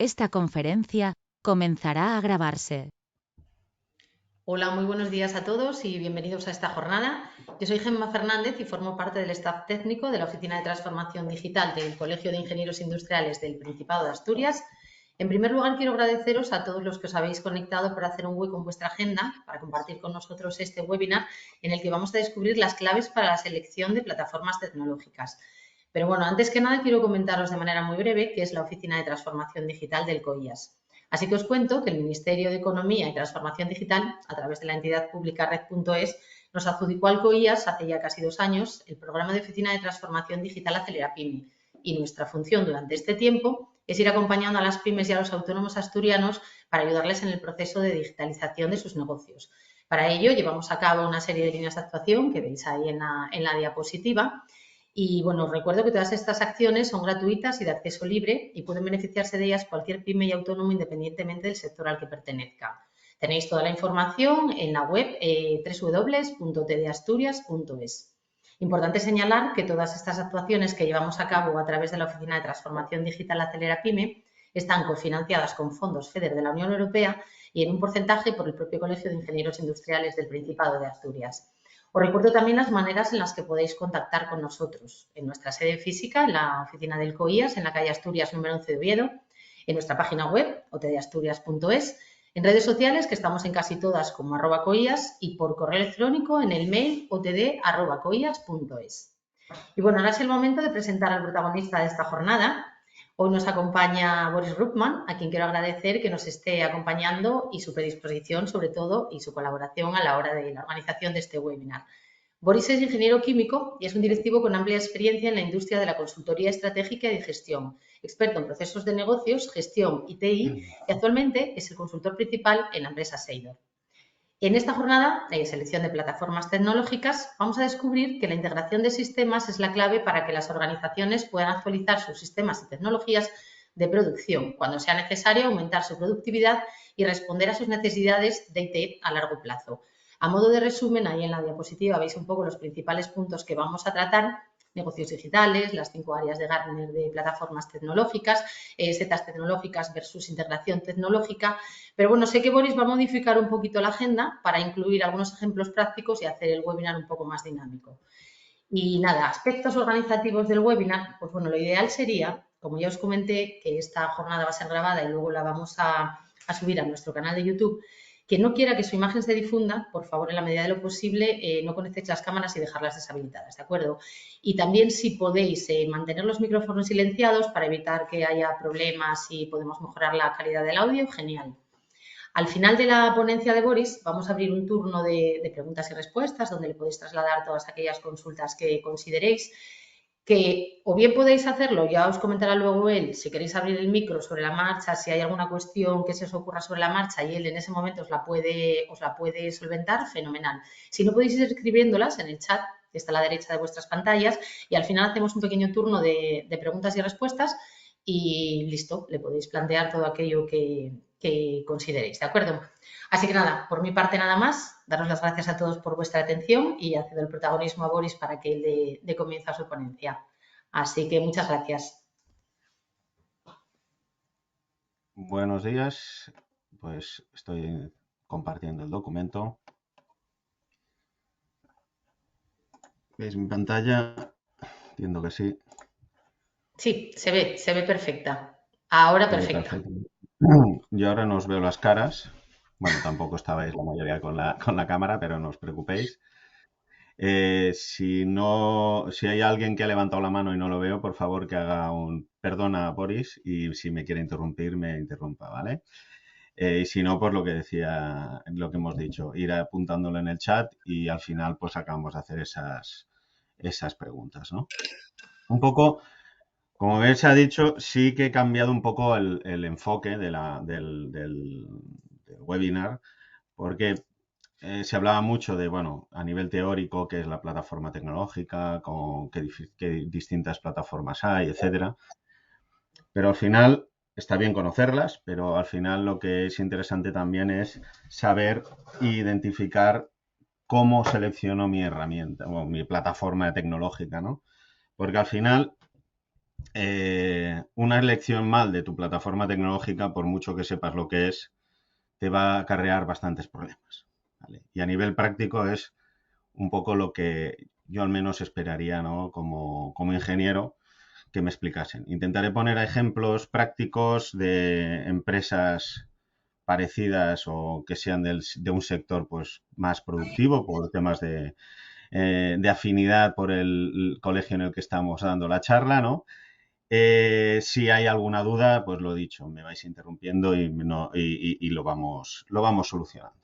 Esta conferencia comenzará a grabarse. Hola, muy buenos días a todos y bienvenidos a esta jornada. Yo soy Gemma Fernández y formo parte del staff técnico de la Oficina de Transformación Digital del Colegio de Ingenieros Industriales del Principado de Asturias. En primer lugar, quiero agradeceros a todos los que os habéis conectado por hacer un hueco en vuestra agenda para compartir con nosotros este webinar en el que vamos a descubrir las claves para la selección de plataformas tecnológicas. Pero bueno, antes que nada quiero comentaros de manera muy breve qué es la Oficina de Transformación Digital del COIAS. Así que os cuento que el Ministerio de Economía y Transformación Digital, a través de la entidad pública Red.es, nos adjudicó al COIAS hace ya casi 2 años el programa de Oficina de Transformación Digital Acelera Pyme. Y nuestra función durante este tiempo es ir acompañando a las pymes y a los autónomos asturianos para ayudarles en el proceso de digitalización de sus negocios. Para ello llevamos a cabo una serie de líneas de actuación que veis ahí en la diapositiva. Y bueno, os recuerdo que todas estas acciones son gratuitas y de acceso libre y pueden beneficiarse de ellas cualquier pyme y autónomo independientemente del sector al que pertenezca. Tenéis toda la información en la web www.tdasturias.es. Importante señalar que todas estas actuaciones que llevamos a cabo a través de la Oficina de Transformación Digital Acelera Pyme están cofinanciadas con fondos FEDER de la Unión Europea y en un porcentaje por el propio Colegio de Ingenieros Industriales del Principado de Asturias. Os recuerdo también las maneras en las que podéis contactar con nosotros. En nuestra sede física, en la oficina del COIAS, en la calle Asturias número 11 de Oviedo, en nuestra página web, otdasturias.es, en redes sociales, que estamos en casi todas como @coias, y por correo electrónico en el mail otd@coias.es. Y bueno, ahora es el momento de presentar al protagonista de esta jornada. Hoy nos acompaña Boris Ruckman, a quien quiero agradecer que nos esté acompañando y su predisposición, sobre todo, y su colaboración a la hora de la organización de este webinar. Boris es ingeniero químico y es un directivo con amplia experiencia en la industria de la consultoría estratégica y de gestión, experto en procesos de negocios, gestión y TI, y actualmente es el consultor principal en la empresa Seidor. En esta jornada de selección de plataformas tecnológicas vamos a descubrir que la integración de sistemas es la clave para que las organizaciones puedan actualizar sus sistemas y tecnologías de producción cuando sea necesario aumentar su productividad y responder a sus necesidades de IT a largo plazo. A modo de resumen, ahí en la diapositiva veis un poco los principales puntos que vamos a tratar: negocios digitales, las 5 áreas de Gartner de plataformas tecnológicas, setas tecnológicas versus integración tecnológica. Pero bueno, sé que Boris va a modificar un poquito la agenda para incluir algunos ejemplos prácticos y hacer el webinar un poco más dinámico. Y nada, aspectos organizativos del webinar, pues bueno, lo ideal sería, como ya os comenté, que esta jornada va a ser grabada y luego la vamos a subir a nuestro canal de YouTube. Quien no quiera que su imagen se difunda, por favor, en la medida de lo posible, no conectéis las cámaras y dejarlas deshabilitadas, ¿de acuerdo? Y también, si podéis, mantener los micrófonos silenciados para evitar que haya problemas y podemos mejorar la calidad del audio, genial. Al final de la ponencia de Boris vamos a abrir un turno de preguntas y respuestas donde le podéis trasladar todas aquellas consultas que consideréis, que o bien podéis hacerlo, ya os comentará luego él, si queréis abrir el micro sobre la marcha, si hay alguna cuestión que se os ocurra sobre la marcha y él en ese momento os la puede solventar, fenomenal. Si no, podéis ir escribiéndolas en el chat que está a la derecha de vuestras pantallas y al final hacemos un pequeño turno de preguntas y respuestas y listo, le podéis plantear todo aquello que consideréis, ¿de acuerdo? Así que nada, por mi parte nada más, daros las gracias a todos por vuestra atención y cedo el protagonismo a Boris para que él dé comienzo a su ponencia. Así que muchas gracias. Buenos días, pues estoy compartiendo el documento. ¿Veis mi pantalla? Entiendo que sí. Sí, se ve perfecta. Ahora Se ve perfecta. perfecto. Yo ahora no os veo las caras. Bueno, tampoco estabais la mayoría con la cámara, pero no os preocupéis. Si no, si hay alguien que ha levantado la mano y no lo veo, por favor que haga un perdona, Boris, y si me quiere interrumpir, me interrumpa, ¿vale? Y si no, pues lo que decía, lo que hemos dicho, ir apuntándolo en el chat y al final pues acabamos de hacer esas preguntas, ¿no? Un poco, como bien se ha dicho, sí que he cambiado un poco el enfoque del webinar, porque se hablaba mucho de, bueno, a nivel teórico, qué es la plataforma tecnológica, qué distintas plataformas hay, etcétera. Pero al final está bien conocerlas, pero al final lo que es interesante también es saber identificar cómo selecciono mi herramienta o mi plataforma tecnológica, ¿no? Porque al final una elección mal de tu plataforma tecnológica, por mucho que sepas lo que es, te va a acarrear bastantes problemas, ¿vale? Y a nivel práctico es un poco lo que yo al menos esperaría, ¿no? Como ingeniero, que me explicasen. Intentaré poner ejemplos prácticos de empresas parecidas o que sean de un sector pues, más productivo por temas de afinidad por el colegio en el que estamos dando la charla, ¿no? Si hay alguna duda, pues lo dicho, me vais interrumpiendo y lo vamos solucionando.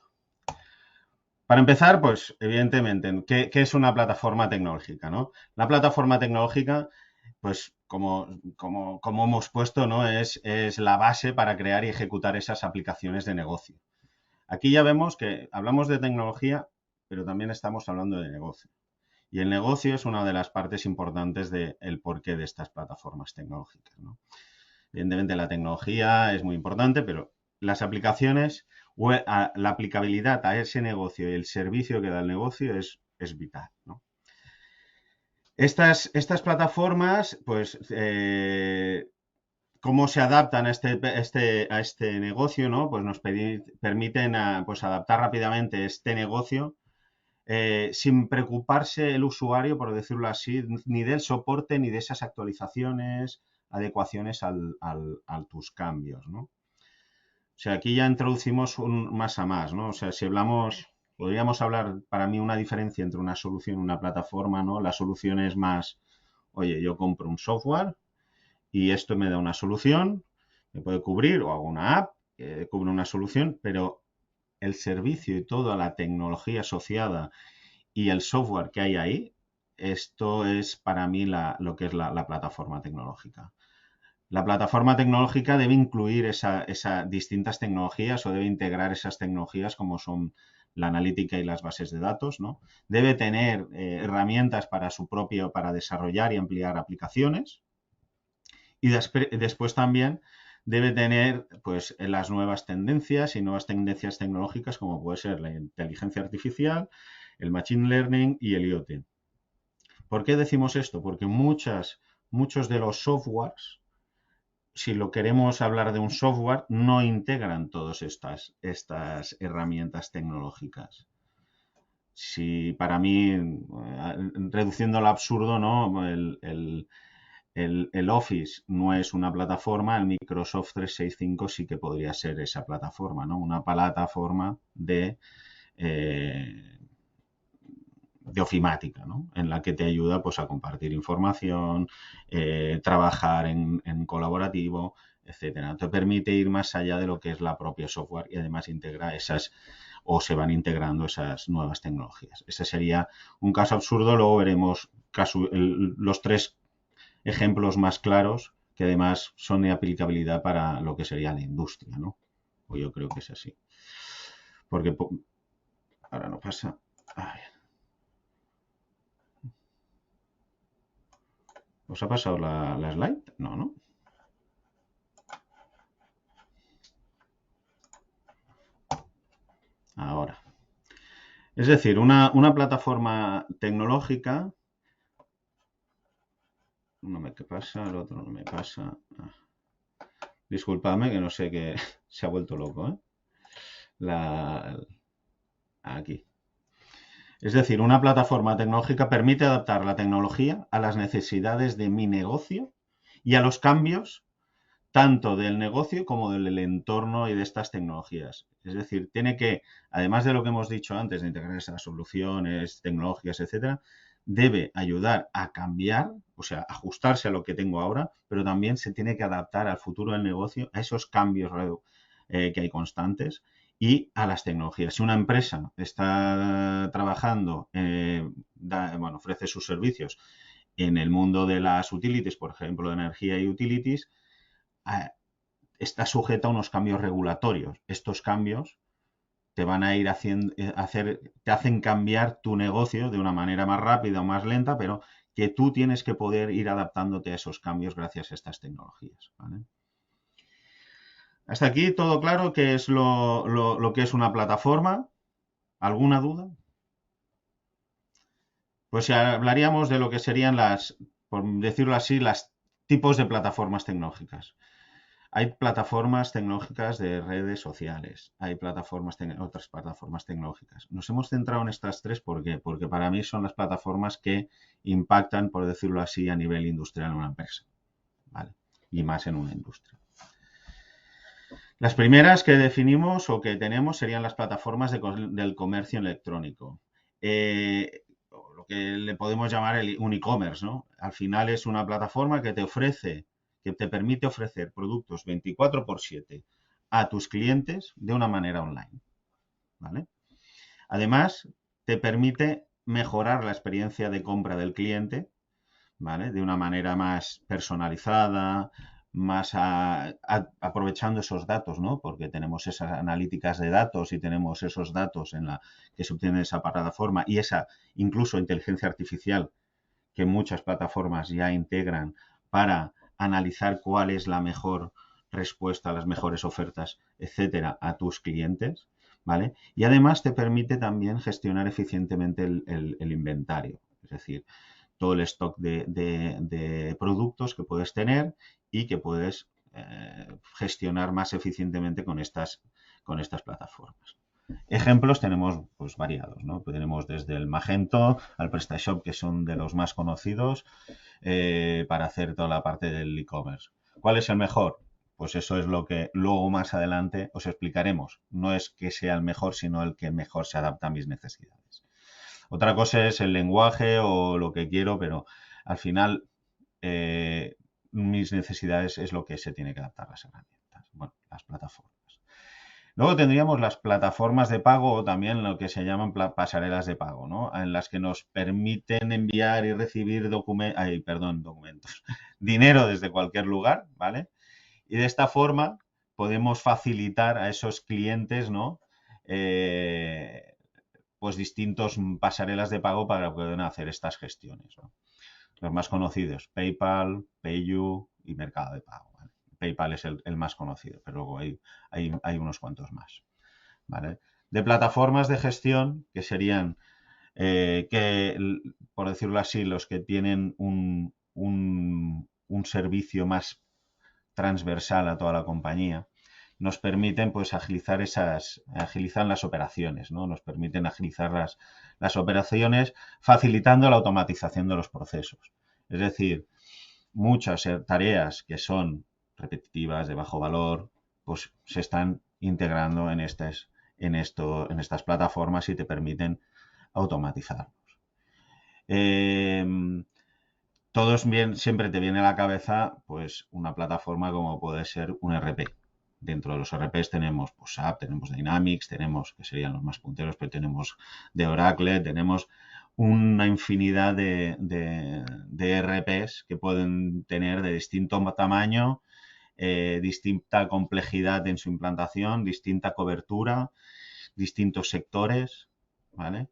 Para empezar, pues evidentemente, ¿qué es una plataforma tecnológica, ¿no? La plataforma tecnológica, pues como hemos puesto, ¿no? Es la base para crear y ejecutar esas aplicaciones de negocio. Aquí ya vemos que hablamos de tecnología, pero también estamos hablando de negocio. Y el negocio es una de las partes importantes del porqué de estas plataformas tecnológicas, ¿no? Evidentemente la tecnología es muy importante, pero las aplicaciones, la aplicabilidad a ese negocio y el servicio que da el negocio es vital, ¿no? Estas plataformas, pues, cómo se adaptan a este negocio, ¿no? Pues nos permiten pues, adaptar rápidamente este negocio sin preocuparse el usuario, por decirlo así, ni del soporte ni de esas actualizaciones, adecuaciones a tus cambios, ¿no? O sea, aquí ya introducimos un más a más, ¿no? O sea, si hablamos, podríamos hablar para mí una diferencia entre una solución y una plataforma, ¿no? La solución es más, oye, yo compro un software y esto me da una solución, me puede cubrir, o hago una app que cubre una solución, pero el servicio y toda la tecnología asociada y el software que hay ahí, esto es para mí lo que es la plataforma tecnológica. La plataforma tecnológica debe incluir esas distintas tecnologías o debe integrar esas tecnologías como son la analítica y las bases de datos, ¿no? Debe tener herramientas para desarrollar y ampliar aplicaciones y después también debe tener pues las nuevas tendencias y nuevas tendencias tecnológicas como puede ser la inteligencia artificial, el machine learning y el IoT. ¿Por qué decimos esto? Porque muchos de los softwares, si lo queremos hablar de un software, no integran todas estas herramientas tecnológicas. Si para mí, reduciendo al absurdo, ¿no? El Office no es una plataforma, el Microsoft 365 sí que podría ser esa plataforma, ¿no? Una plataforma de ofimática, ¿no? En la que te ayuda pues, a compartir información, trabajar en colaborativo, etcétera. Te permite ir más allá de lo que es la propia software y además integra o se van integrando esas nuevas tecnologías. Ese sería un caso absurdo, luego veremos los tres ejemplos más claros que además son de aplicabilidad para lo que sería la industria, ¿no? Pues yo creo que es así. Porque ahora no pasa. A ver. ¿Os ha pasado la slide? No, ¿no? Ahora. Es decir, una plataforma tecnológica. No me pasa, el otro no me pasa. Disculpadme que no sé que se ha vuelto loco, ¿eh? Aquí. Es decir, una plataforma tecnológica permite adaptar la tecnología a las necesidades de mi negocio y a los cambios tanto del negocio como del entorno y de estas tecnologías. Es decir, tiene que, además de lo que hemos dicho antes, de integrar esas soluciones tecnológicas, etcétera, debe ayudar a cambiar, o sea, ajustarse a lo que tengo ahora, pero también se tiene que adaptar al futuro del negocio, a esos cambios que hay constantes y a las tecnologías. Si una empresa está trabajando, ofrece sus servicios en el mundo de las utilities, por ejemplo, de energía y utilities, está sujeta a unos cambios regulatorios. Estos cambios te van a ir te hacen cambiar tu negocio de una manera más rápida o más lenta, pero que tú tienes que poder ir adaptándote a esos cambios gracias a estas tecnologías, ¿vale? Hasta aquí todo claro que es lo que es una plataforma. ¿Alguna duda? Pues hablaríamos de lo que serían por decirlo así, las Tipos de plataformas tecnológicas. Hay plataformas tecnológicas de redes sociales, hay otras plataformas tecnológicas. Nos hemos centrado en estas tres, ¿por qué? Porque para mí son las plataformas que impactan, por decirlo así, a nivel industrial en una empresa, ¿vale? Y más en una industria. Las primeras que definimos o que tenemos serían las plataformas del comercio electrónico. Lo que le podemos llamar un e-commerce, ¿no? Al final es una plataforma que te permite ofrecer productos 24/7 a tus clientes de una manera online, ¿vale? Además, te permite mejorar la experiencia de compra del cliente, ¿vale? De una manera más personalizada, más aprovechando esos datos, ¿no? Porque tenemos esas analíticas de datos y tenemos esos datos que se obtienen en esa plataforma y esa incluso inteligencia artificial que muchas plataformas ya integran para analizar cuál es la mejor respuesta, las mejores ofertas, etcétera, a tus clientes, ¿vale? Y además te permite también gestionar eficientemente el inventario, es decir, todo el stock de productos que puedes tener y que puedes gestionar más eficientemente con estas plataformas. Ejemplos tenemos pues variados, ¿no? Tenemos desde el Magento al PrestaShop, que son de los más conocidos para hacer toda la parte del e-commerce. ¿Cuál es el mejor? Pues eso es lo que luego más adelante os explicaremos. No es que sea el mejor, sino el que mejor se adapta a mis necesidades. Otra cosa es el lenguaje o lo que quiero, pero al final mis necesidades es lo que se tiene que adaptar a las herramientas, bueno, las plataformas. Luego tendríamos las plataformas de pago o también lo que se llaman pasarelas de pago, ¿no? En las que nos permiten enviar y recibir documentos, dinero desde cualquier lugar, ¿vale? Y de esta forma podemos facilitar a esos clientes, ¿no? Pues distintos pasarelas de pago para que puedan hacer estas gestiones, ¿no? Los más conocidos, PayPal, PayU y Mercado de Pago, ¿vale? PayPal es el más conocido, pero luego hay unos cuantos más, ¿vale? De plataformas de gestión, que serían, por decirlo así, los que tienen un servicio más transversal a toda la compañía, nos permiten pues agilizan las operaciones, ¿no? Nos permiten agilizar las operaciones facilitando la automatización de los procesos. Es decir, muchas tareas que son repetitivas, de bajo valor, pues se están integrando en estas plataformas y te permiten automatizarlos. Siempre te viene a la cabeza pues una plataforma como puede ser un ERP. Dentro de los ERPs tenemos pues, SAP, tenemos Dynamics, tenemos, que serían los más punteros, pero tenemos de Oracle, tenemos una infinidad de ERPs que pueden tener de distinto tamaño, distinta complejidad en su implantación, distinta cobertura, distintos sectores, ¿vale?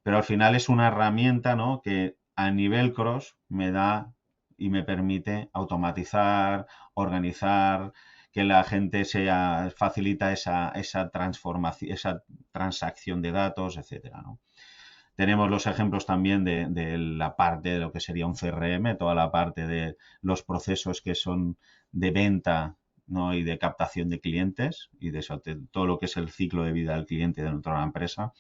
Pero al final es una herramienta, ¿no? Que a nivel cross me da y me permite automatizar, organizar, que la gente facilita esa transformación, esa transacción de datos, etcétera, ¿no? Tenemos los ejemplos también de la parte de lo que sería un CRM, toda la parte de los procesos que son de venta, ¿no? Y de captación de clientes y de todo lo que es el ciclo de vida del cliente dentro de la empresa.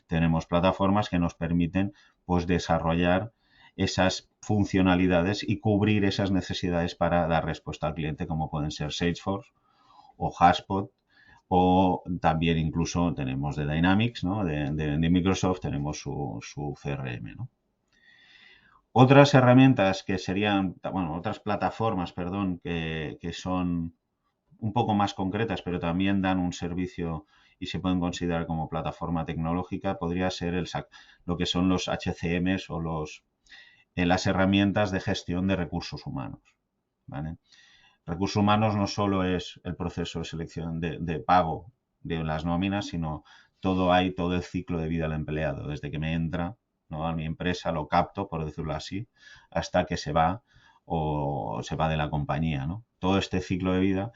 Tenemos plataformas que nos permiten pues, desarrollar esas funcionalidades y cubrir esas necesidades para dar respuesta al cliente, como pueden ser Salesforce o HubSpot, o también incluso tenemos de Dynamics, ¿no? de Microsoft, tenemos su CRM, ¿no? Otras herramientas que serían, bueno, otras plataformas, perdón, que son un poco más concretas, pero también dan un servicio y se pueden considerar como plataforma tecnológica, podría ser lo que son los HCMs o las herramientas de gestión de recursos humanos, ¿vale? Recursos humanos no solo es el proceso de selección de pago de las nóminas, sino todo el ciclo de vida del empleado, desde que me entra, ¿no? A mi empresa, lo capto, por decirlo así, hasta que se va o se va de la compañía, ¿no? Todo este ciclo de vida,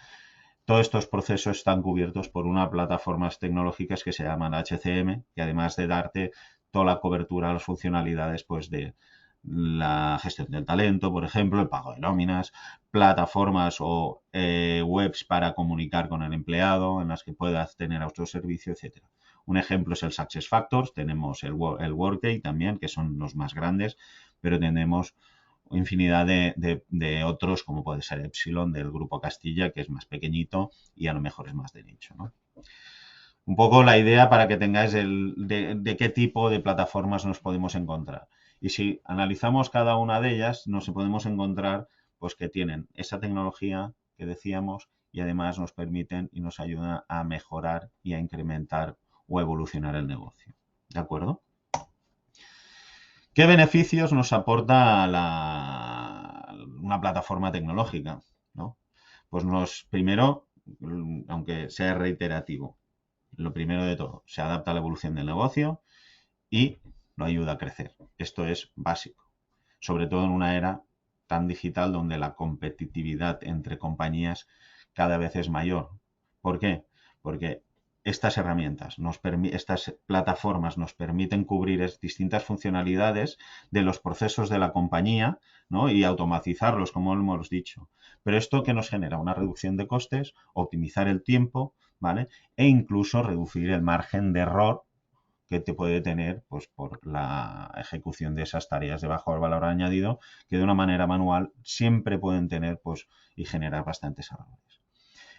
todos estos procesos están cubiertos por unas plataformas tecnológicas que se llaman HCM, que además de darte toda la cobertura, las funcionalidades pues, de la gestión del talento, por ejemplo, el pago de nóminas, plataformas o webs para comunicar con el empleado en las que puedas tener autoservicio, etcétera. Un ejemplo es el SuccessFactors, tenemos el Workday también, que son los más grandes, pero tenemos infinidad de otros, como puede ser Epsilon del Grupo Castilla, que es más pequeñito y a lo mejor es más de nicho, ¿no? Un poco la idea para que tengáis de qué tipo de plataformas nos podemos encontrar. Y si analizamos cada una de ellas, nos podemos encontrar pues que tienen esa tecnología que decíamos y además nos permiten y nos ayudan a mejorar y a incrementar o evolucionar el negocio. ¿De acuerdo? ¿Qué beneficios nos aporta una plataforma tecnológica? ¿No? Pues primero, aunque sea reiterativo, lo primero de todo, se adapta a la evolución del negocio y lo ayuda a crecer. Esto es básico, sobre todo en una era tan digital donde la competitividad entre compañías cada vez es mayor. ¿Por qué? Porque estas herramientas, estas plataformas nos permiten cubrir distintas funcionalidades de los procesos de la compañía, ¿no? Y automatizarlos, como hemos dicho. Pero esto que nos genera una reducción de costes, optimizar el tiempo, ¿vale? E incluso reducir el margen de error que te puede tener pues, por la ejecución de esas tareas de bajo valor añadido, que de una manera manual siempre pueden tener pues, y generar bastantes errores.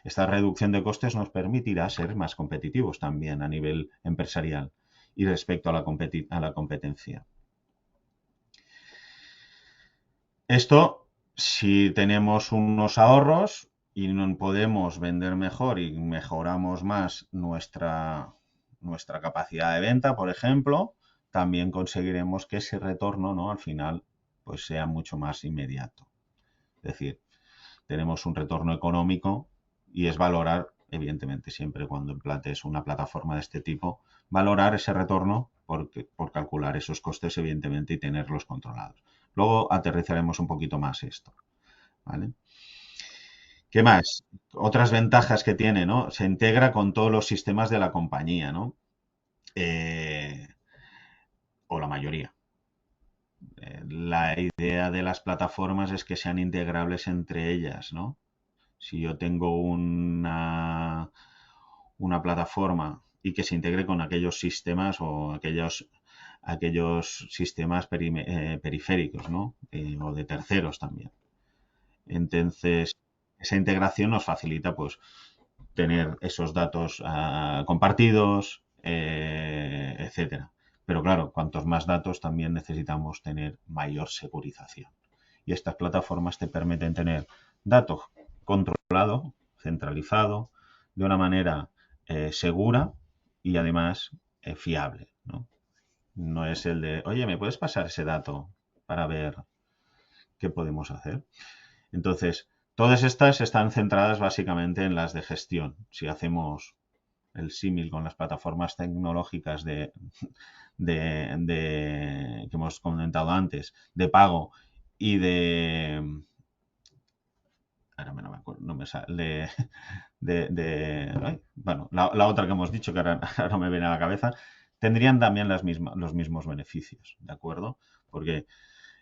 Esta reducción de costes nos permitirá ser más competitivos también a nivel empresarial y respecto a la competencia. Esto, si tenemos unos ahorros y no podemos vender mejor y mejoramos más nuestra capacidad de venta, por ejemplo, también conseguiremos que ese retorno, ¿no? Al final, pues sea mucho más inmediato. Es decir, tenemos un retorno económico y es valorar, evidentemente, siempre cuando implantes una plataforma de este tipo, valorar ese retorno por calcular esos costes, evidentemente, y tenerlos controlados. Luego aterrizaremos un poquito más esto, ¿vale? ¿Qué más? Otras ventajas que tiene, ¿no? Se integra con todos los sistemas de la compañía, ¿no? O la mayoría. La idea de las plataformas es que sean integrables entre ellas, ¿no? Si yo tengo una plataforma y que se integre con aquellos sistemas o aquellos sistemas periféricos, ¿no? O de terceros también. Entonces, esa integración nos facilita, pues, tener esos datos compartidos, etcétera. Pero claro, cuantos más datos también necesitamos tener mayor segurización. Y estas plataformas te permiten tener datos controlado, centralizado, de una manera segura y además fiable, ¿no? No es el de, oye, ¿me puedes pasar ese dato para ver qué podemos hacer? Entonces, todas estas están centradas básicamente en las de gestión. Si hacemos el símil con las plataformas tecnológicas que hemos comentado antes, de pago y de... Ahora no me acuerdo, no me sale... bueno, la otra que hemos dicho, que ahora no me viene a la cabeza, tendrían también los mismos beneficios, ¿de acuerdo? Porque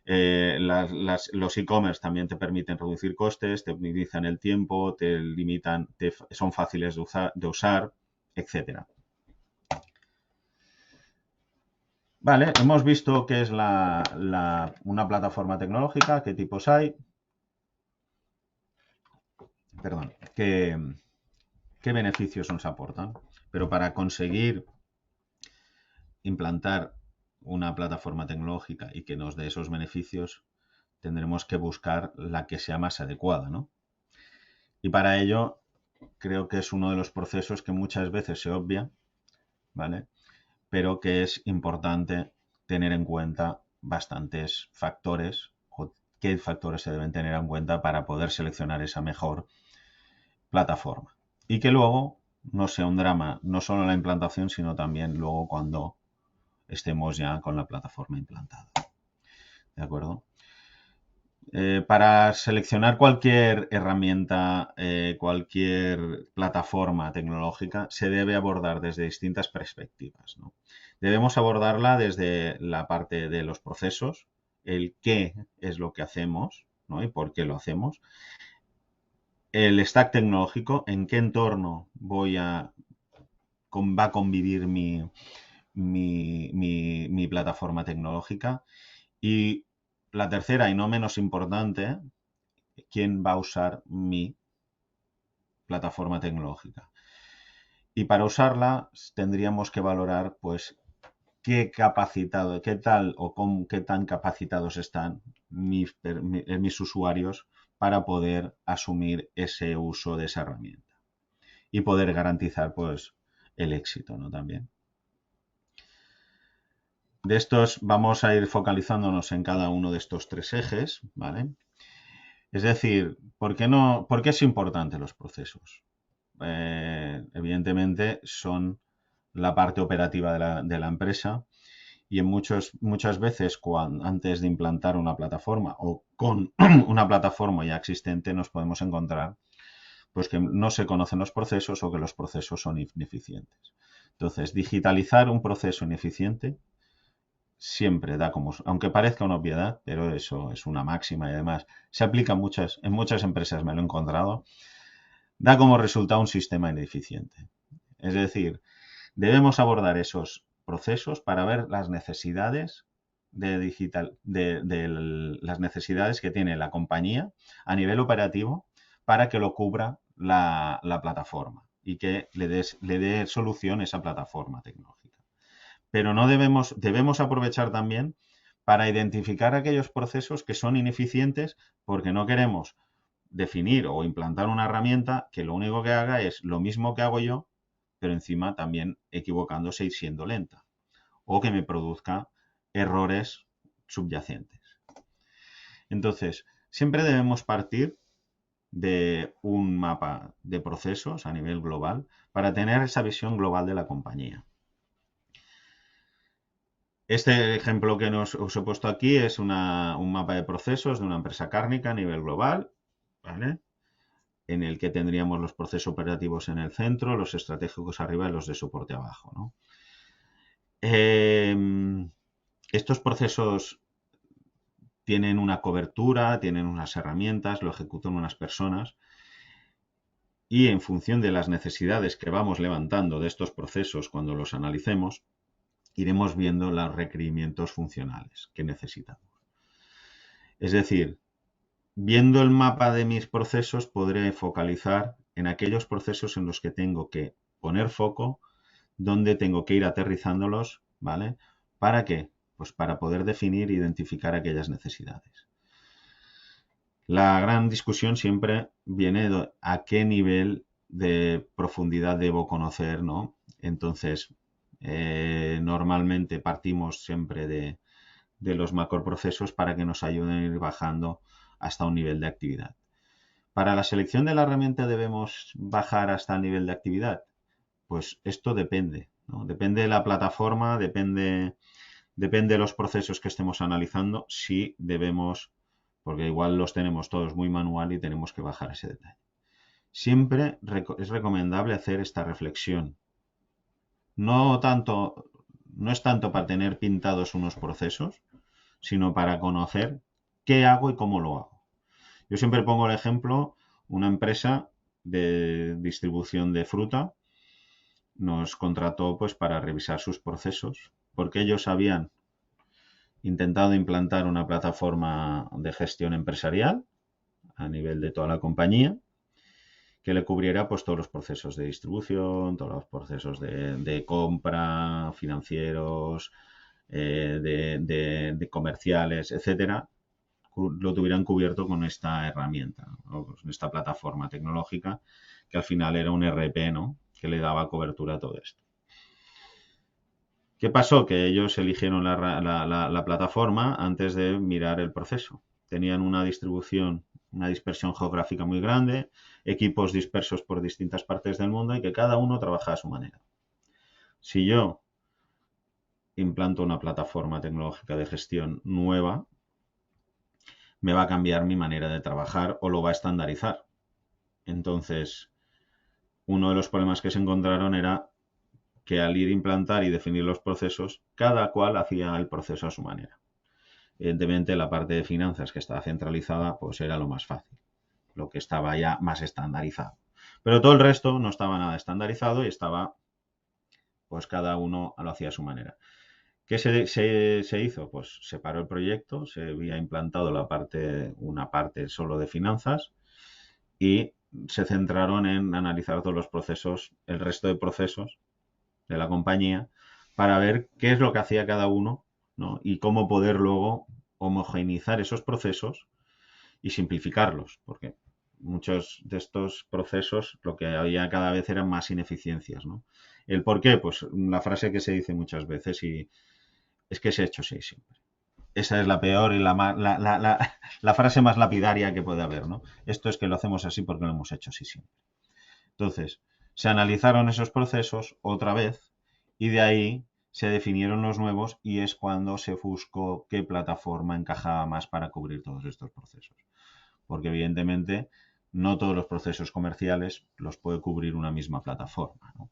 los e-commerce también te permiten reducir costes, te optimizan el tiempo, te limitan, son fáciles de usar, etcétera. Vale, hemos visto qué es una plataforma tecnológica, qué tipos hay. Perdón, qué beneficios nos aportan. Pero para conseguir implantar una plataforma tecnológica y que nos dé esos beneficios, tendremos que buscar la que sea más adecuada, ¿no? Y para ello, creo que es uno de los procesos que muchas veces se obvia, ¿vale? Pero que es importante tener en cuenta bastantes factores o qué factores se deben tener en cuenta para poder seleccionar esa mejor plataforma. Y que luego no sea un drama, no solo la implantación, sino también luego cuando estemos ya con la plataforma implantada. ¿De acuerdo? Para seleccionar cualquier herramienta, cualquier plataforma tecnológica, se debe abordar desde distintas perspectivas, ¿no? Debemos abordarla desde la parte de los procesos, el qué es lo que hacemos, ¿no? Y por qué lo hacemos. El stack tecnológico, en qué entorno va a convivir mi plataforma tecnológica. Y la tercera y no menos importante, quién va a usar mi plataforma tecnológica. Y para usarla tendríamos que valorar, pues, qué tan capacitados están mis usuarios para poder asumir ese uso de esa herramienta y poder garantizar, pues, el éxito, ¿no? También. De estos vamos a ir focalizándonos en cada uno de estos tres ejes, ¿vale? Es decir, ¿por qué es importante los procesos? Evidentemente son la parte operativa de la empresa y muchas veces antes de implantar una plataforma o con una plataforma ya existente nos podemos encontrar pues que no se conocen los procesos o que los procesos son ineficientes. Entonces, digitalizar un proceso ineficiente siempre da aunque parezca una obviedad, pero eso es una máxima y además se aplica en muchas empresas, me lo he encontrado, da como resultado un sistema ineficiente. Es decir, debemos abordar esos procesos para ver las necesidades las necesidades que tiene la compañía a nivel operativo para que lo cubra la plataforma y que le dé solución a esa plataforma tecnológica. Pero no debemos aprovechar también para identificar aquellos procesos que son ineficientes porque no queremos definir o implantar una herramienta que lo único que haga es lo mismo que hago yo, pero encima también equivocándose y siendo lenta, o que me produzca errores subyacentes. Entonces, siempre debemos partir de un mapa de procesos a nivel global para tener esa visión global de la compañía. Este ejemplo que os he puesto aquí es un mapa de procesos de una empresa cárnica a nivel global, ¿vale? En el que tendríamos los procesos operativos en el centro, los estratégicos arriba y los de soporte abajo, ¿no? Estos procesos tienen una cobertura, tienen unas herramientas, lo ejecutan unas personas y en función de las necesidades que vamos levantando de estos procesos cuando los analicemos, iremos viendo los requerimientos funcionales que necesitamos. Es decir, viendo el mapa de mis procesos podré focalizar en aquellos procesos en los que tengo que poner foco, donde tengo que ir aterrizándolos, ¿vale? ¿Para qué? Pues para poder definir e identificar aquellas necesidades. La gran discusión siempre viene de a qué nivel de profundidad debo conocer, ¿no? Entonces, normalmente partimos siempre de los macroprocesos para que nos ayuden a ir bajando hasta un nivel de actividad. ¿Para la selección de la herramienta debemos bajar hasta el nivel de actividad? Pues esto depende, ¿no? Depende de la plataforma, depende de los procesos que estemos analizando, si debemos, porque igual los tenemos todos muy manual y tenemos que bajar ese detalle. Siempre es recomendable hacer esta reflexión. No es tanto para tener pintados unos procesos, sino para conocer qué hago y cómo lo hago. Yo siempre pongo el ejemplo, una empresa de distribución de fruta nos contrató pues para revisar sus procesos, porque ellos habían intentado implantar una plataforma de gestión empresarial a nivel de toda la compañía que le cubriera pues todos los procesos de distribución, todos los procesos de compra, financieros, de comerciales, etcétera, lo tuvieran cubierto con esta herramienta, ¿no? Con esta plataforma tecnológica que al final era un ERP, ¿no? Que le daba cobertura a todo esto. ¿Qué pasó? Que ellos eligieron la plataforma antes de mirar el proceso. Tenían una dispersión geográfica muy grande, equipos dispersos por distintas partes del mundo y que cada uno trabajaba a su manera. Si yo implanto una plataforma tecnológica de gestión nueva, me va a cambiar mi manera de trabajar o lo va a estandarizar. Entonces, uno de los problemas que se encontraron era que al ir a implantar y definir los procesos, cada cual hacía el proceso a su manera. Evidentemente, la parte de finanzas que estaba centralizada, pues era lo más fácil, lo que estaba ya más estandarizado. Pero todo el resto no estaba nada estandarizado y estaba, pues cada uno lo hacía a su manera. ¿Qué se hizo? Pues se paró el proyecto, se había implantado una parte solo de finanzas y se centraron en analizar todos los procesos, el resto de procesos de la compañía, para ver qué es lo que hacía cada uno, ¿no? Y cómo poder luego homogeneizar esos procesos y simplificarlos, porque muchos de estos procesos lo que había cada vez eran más ineficiencias, ¿no? ¿El por qué? Pues la frase que se dice muchas veces y es que se ha hecho así siempre. Esa es la peor y la frase más lapidaria que puede haber, ¿no? Esto es que lo hacemos así porque lo hemos hecho así siempre. Entonces, se analizaron esos procesos otra vez y de ahí se definieron los nuevos y es cuando se buscó qué plataforma encajaba más para cubrir todos estos procesos. Porque evidentemente no todos los procesos comerciales los puede cubrir una misma plataforma, ¿no?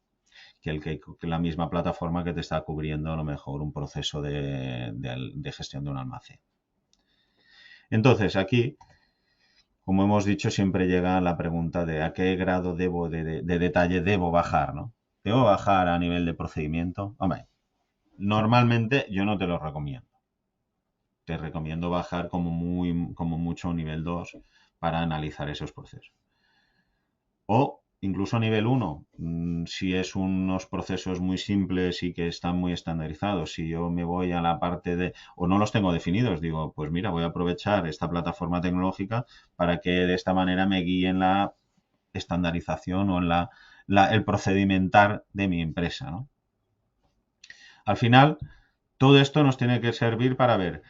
Que la misma plataforma que te está cubriendo a lo mejor un proceso de gestión de un almacén. Entonces, aquí, como hemos dicho, siempre llega la pregunta de a qué grado de detalle debo bajar, ¿no? ¿Debo bajar a nivel de procedimiento? Hombre, normalmente yo no te lo recomiendo. Te recomiendo bajar como mucho a un nivel 2 para analizar esos procesos. O incluso a nivel 1, si es unos procesos muy simples y que están muy estandarizados, si yo me voy a la parte o no los tengo definidos, digo, pues mira, voy a aprovechar esta plataforma tecnológica para que de esta manera me guíe en la estandarización o en el procedimentar de mi empresa, ¿no? Al final, todo esto nos tiene que servir para ver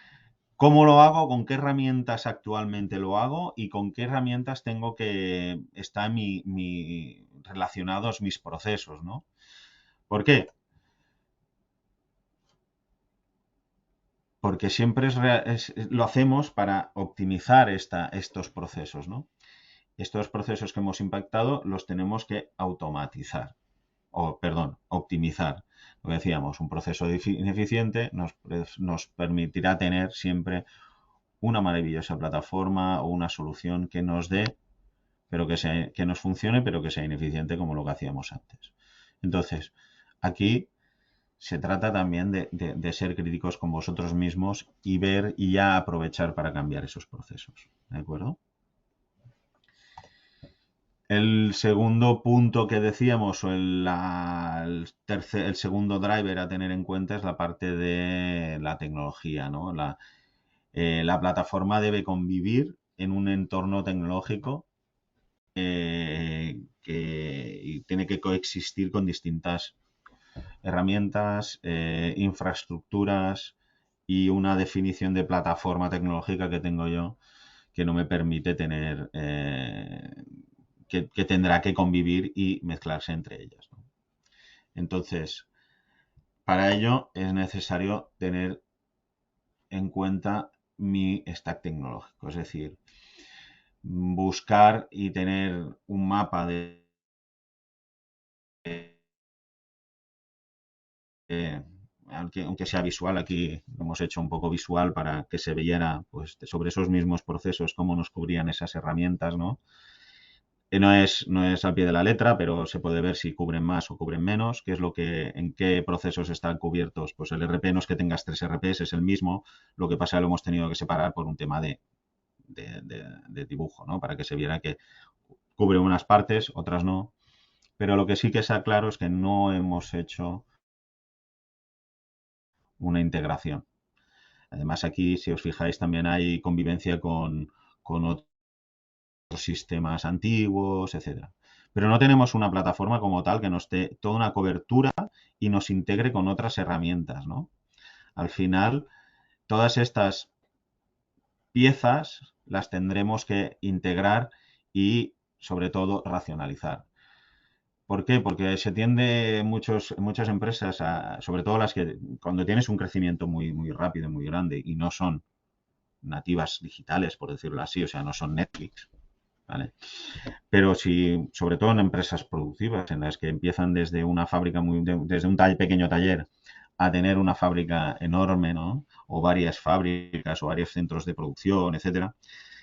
¿cómo lo hago? ¿Con qué herramientas actualmente lo hago? ¿Y con qué herramientas tengo que estar relacionados mis procesos, ¿no? ¿Por qué? Porque siempre lo hacemos para optimizar estos procesos, ¿no? Estos procesos que hemos impactado los tenemos que automatizar, optimizar. Lo que decíamos, un proceso ineficiente nos permitirá tener siempre una maravillosa plataforma o una solución que nos dé, pero que nos funcione, pero que sea ineficiente como lo que hacíamos antes. Entonces, aquí se trata también de ser críticos con vosotros mismos y ver y ya aprovechar para cambiar esos procesos. ¿De acuerdo? El segundo punto que decíamos, o el segundo driver a tener en cuenta es la parte de la tecnología, ¿no? La plataforma debe convivir en un entorno tecnológico y tiene que coexistir con distintas herramientas, infraestructuras y una definición de plataforma tecnológica que tengo yo que no me permite tener, que tendrá que convivir y mezclarse entre ellas, ¿no? Entonces, para ello es necesario tener en cuenta mi stack tecnológico, es decir, buscar y tener un mapa aunque sea visual, aquí lo hemos hecho un poco visual para que se viera pues, sobre esos mismos procesos cómo nos cubrían esas herramientas, ¿no? No es al pie de la letra, pero se puede ver si cubren más o cubren menos, en qué procesos están cubiertos. Pues el RP no es que tengas 3 RPs, es el mismo, lo que pasa es que lo hemos tenido que separar por un tema de dibujo, ¿no? Para que se viera que cubre unas partes, otras no. Pero lo que sí que está claro es que no hemos hecho una integración. Además, aquí, si os fijáis, también hay convivencia con otros sistemas antiguos, etcétera. Pero no tenemos una plataforma como tal que nos dé toda una cobertura y nos integre con otras herramientas, ¿no? Al final, todas estas piezas las tendremos que integrar y, sobre todo, racionalizar. ¿Por qué? Porque se tiende muchas empresas, sobre todo las que cuando tienes un crecimiento muy, muy rápido, muy grande y no son nativas digitales, por decirlo así, o sea, no son Netflix, ¿vale? Pero si, sobre todo en empresas productivas, en las que empiezan desde una fábrica, desde un pequeño taller a tener una fábrica enorme, ¿no? O varias fábricas o varios centros de producción, etcétera.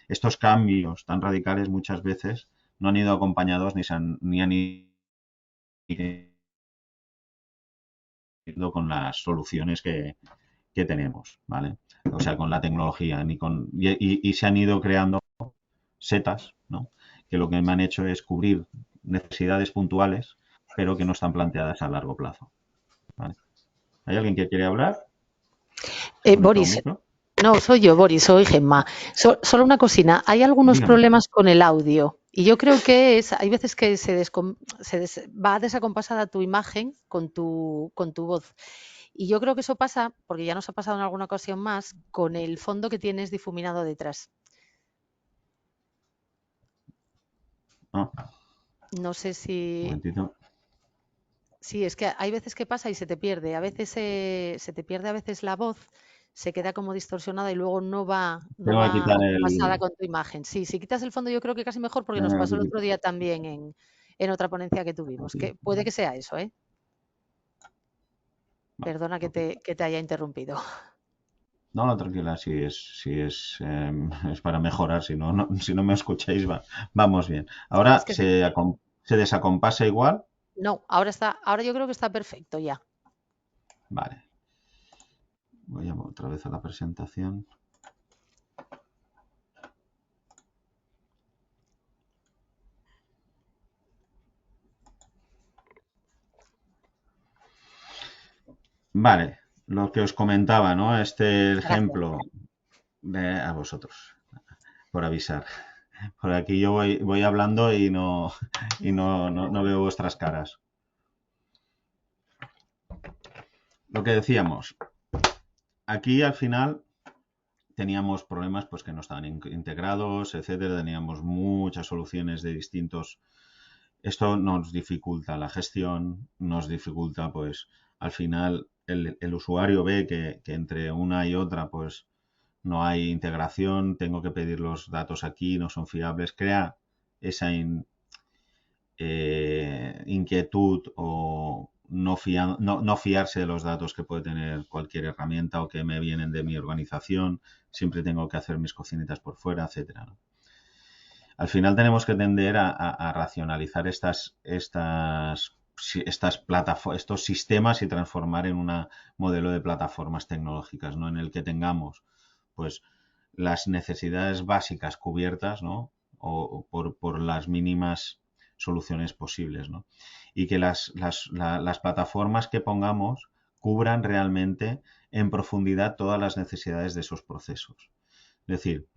Estos cambios tan radicales muchas veces no han ido acompañados ni han ido con las soluciones que tenemos, ¿vale? O sea, con la tecnología y se han ido creando setas, ¿no? Que lo que me han hecho es cubrir necesidades puntuales, pero que no están planteadas a largo plazo, ¿vale? ¿Hay alguien que quiere hablar? Boris, no, soy yo, Boris, soy Gemma. Solo una cocina, hay algunos Dígame. problemas con el audio y yo creo que hay veces que va desacompasada tu imagen con tu voz. Y yo creo que eso pasa, porque ya nos ha pasado en alguna ocasión más, con el fondo que tienes difuminado detrás. No sé si... Un momentito. Sí, es que hay veces que pasa y se te pierde. A veces se te pierde a veces la voz, se queda como distorsionada y luego no va Tengo que quitar pasada con tu imagen. Sí, si quitas el fondo yo creo que casi mejor porque nos pasó el otro día también en otra ponencia que tuvimos. Que puede que sea eso, ¿eh? Perdona que te haya interrumpido. No, tranquila, si es para mejorar, si no me escucháis, vamos bien. Ahora Es que se desacompasa igual. No, ahora yo creo que está perfecto ya. Vale. Voy otra vez a la presentación. Vale, lo que os comentaba, ¿no? Este ejemplo a vosotros, por avisar. Por aquí yo voy hablando y no veo vuestras caras. Lo que decíamos, aquí al final teníamos problemas pues que no estaban integrados, etcétera, teníamos muchas soluciones de distintos. Esto nos dificulta la gestión, nos dificulta pues al final el usuario ve que entre una y otra pues no hay integración, tengo que pedir los datos aquí, no son fiables, crea esa inquietud o no fiarse de los datos que puede tener cualquier herramienta o que me vienen de mi organización, siempre tengo que hacer mis cocinitas por fuera, etcétera, ¿no? Al final tenemos que tender a racionalizar estos sistemas y transformar en un modelo de plataformas tecnológicas, ¿no? En el que tengamos pues las necesidades básicas cubiertas, ¿no? O por las mínimas soluciones posibles, ¿no? Y que las plataformas que pongamos cubran realmente en profundidad todas las necesidades de esos procesos. Es decir,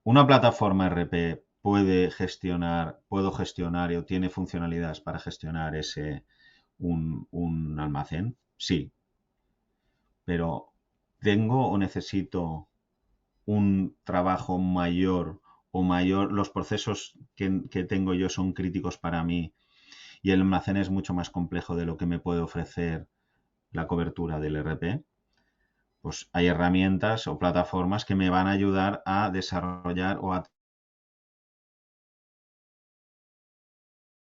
una plataforma RP puedo gestionar o tiene funcionalidades para gestionar un almacén, sí. Pero ¿tengo o necesito un trabajo mayor los procesos que tengo yo son críticos para mí y el almacén es mucho más complejo de lo que me puede ofrecer la cobertura del RP? Pues hay herramientas o plataformas que me van a ayudar a desarrollar o a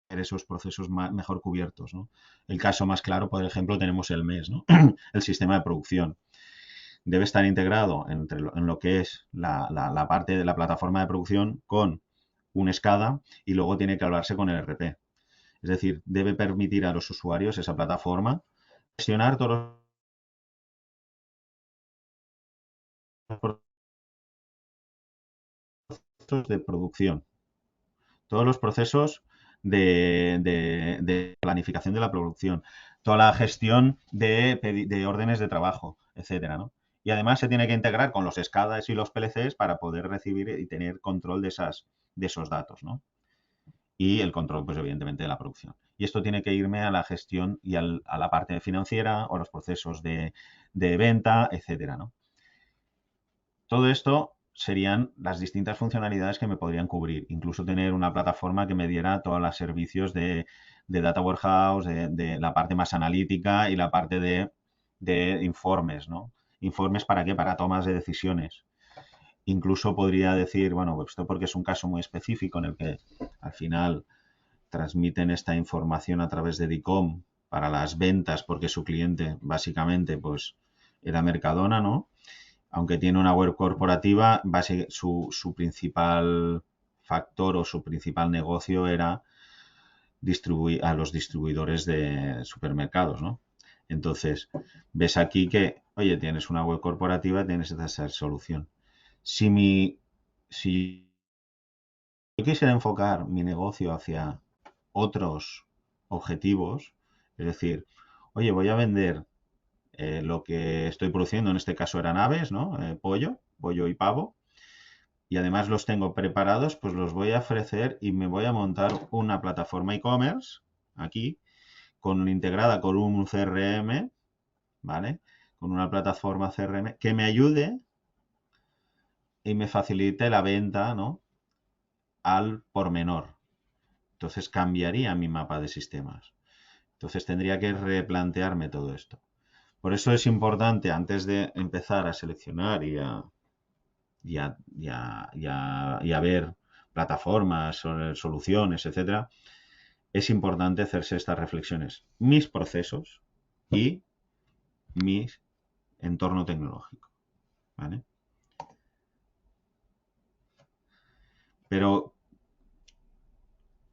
esos procesos mejor cubiertos, ¿no? El caso más claro, por ejemplo, tenemos el MES, ¿no? El sistema de producción. Debe estar integrado en lo que es la parte de la plataforma de producción con un SCADA y luego tiene que hablarse con el RP. Es decir, debe permitir a los usuarios esa plataforma gestionar todos los procesos de producción, todos los procesos de planificación de la producción, toda la gestión de órdenes de trabajo, etcétera, ¿no? Y además se tiene que integrar con los SCADAs y los PLCs para poder recibir y tener control de esos datos, ¿no? Y el control, pues evidentemente, de la producción. Y esto tiene que irme a la gestión y a la parte financiera o los procesos de venta, etcétera, ¿no? Todo esto serían las distintas funcionalidades que me podrían cubrir. Incluso tener una plataforma que me diera todos los servicios de Data Warehouse, de la parte más analítica y la parte de informes, ¿no? ¿Informes para qué? Para tomas de decisiones. Incluso podría decir, bueno, esto porque es un caso muy específico en el que al final transmiten esta información a través de DICOM para las ventas, porque su cliente básicamente pues era Mercadona, ¿no? Aunque tiene una web corporativa, su principal factor o su principal negocio era distribuir a los distribuidores de supermercados, ¿no? Entonces, ves aquí que, oye, tienes una web corporativa, tienes esa solución. Si yo quisiera enfocar mi negocio hacia otros objetivos, es decir, oye, voy a vender lo que estoy produciendo, en este caso eran aves, ¿no? Pollo y pavo, y además los tengo preparados, pues los voy a ofrecer y me voy a montar una plataforma e-commerce aquí, integrada con un CRM, ¿vale? Con una plataforma CRM que me ayude y me facilite la venta, ¿no? Al por menor. Entonces cambiaría mi mapa de sistemas. Entonces tendría que replantearme todo esto. Por eso es importante, antes de empezar a seleccionar y a ver plataformas, soluciones, etcétera, es importante hacerse estas reflexiones. Mis procesos y mi entorno tecnológico. ¿Vale? Pero,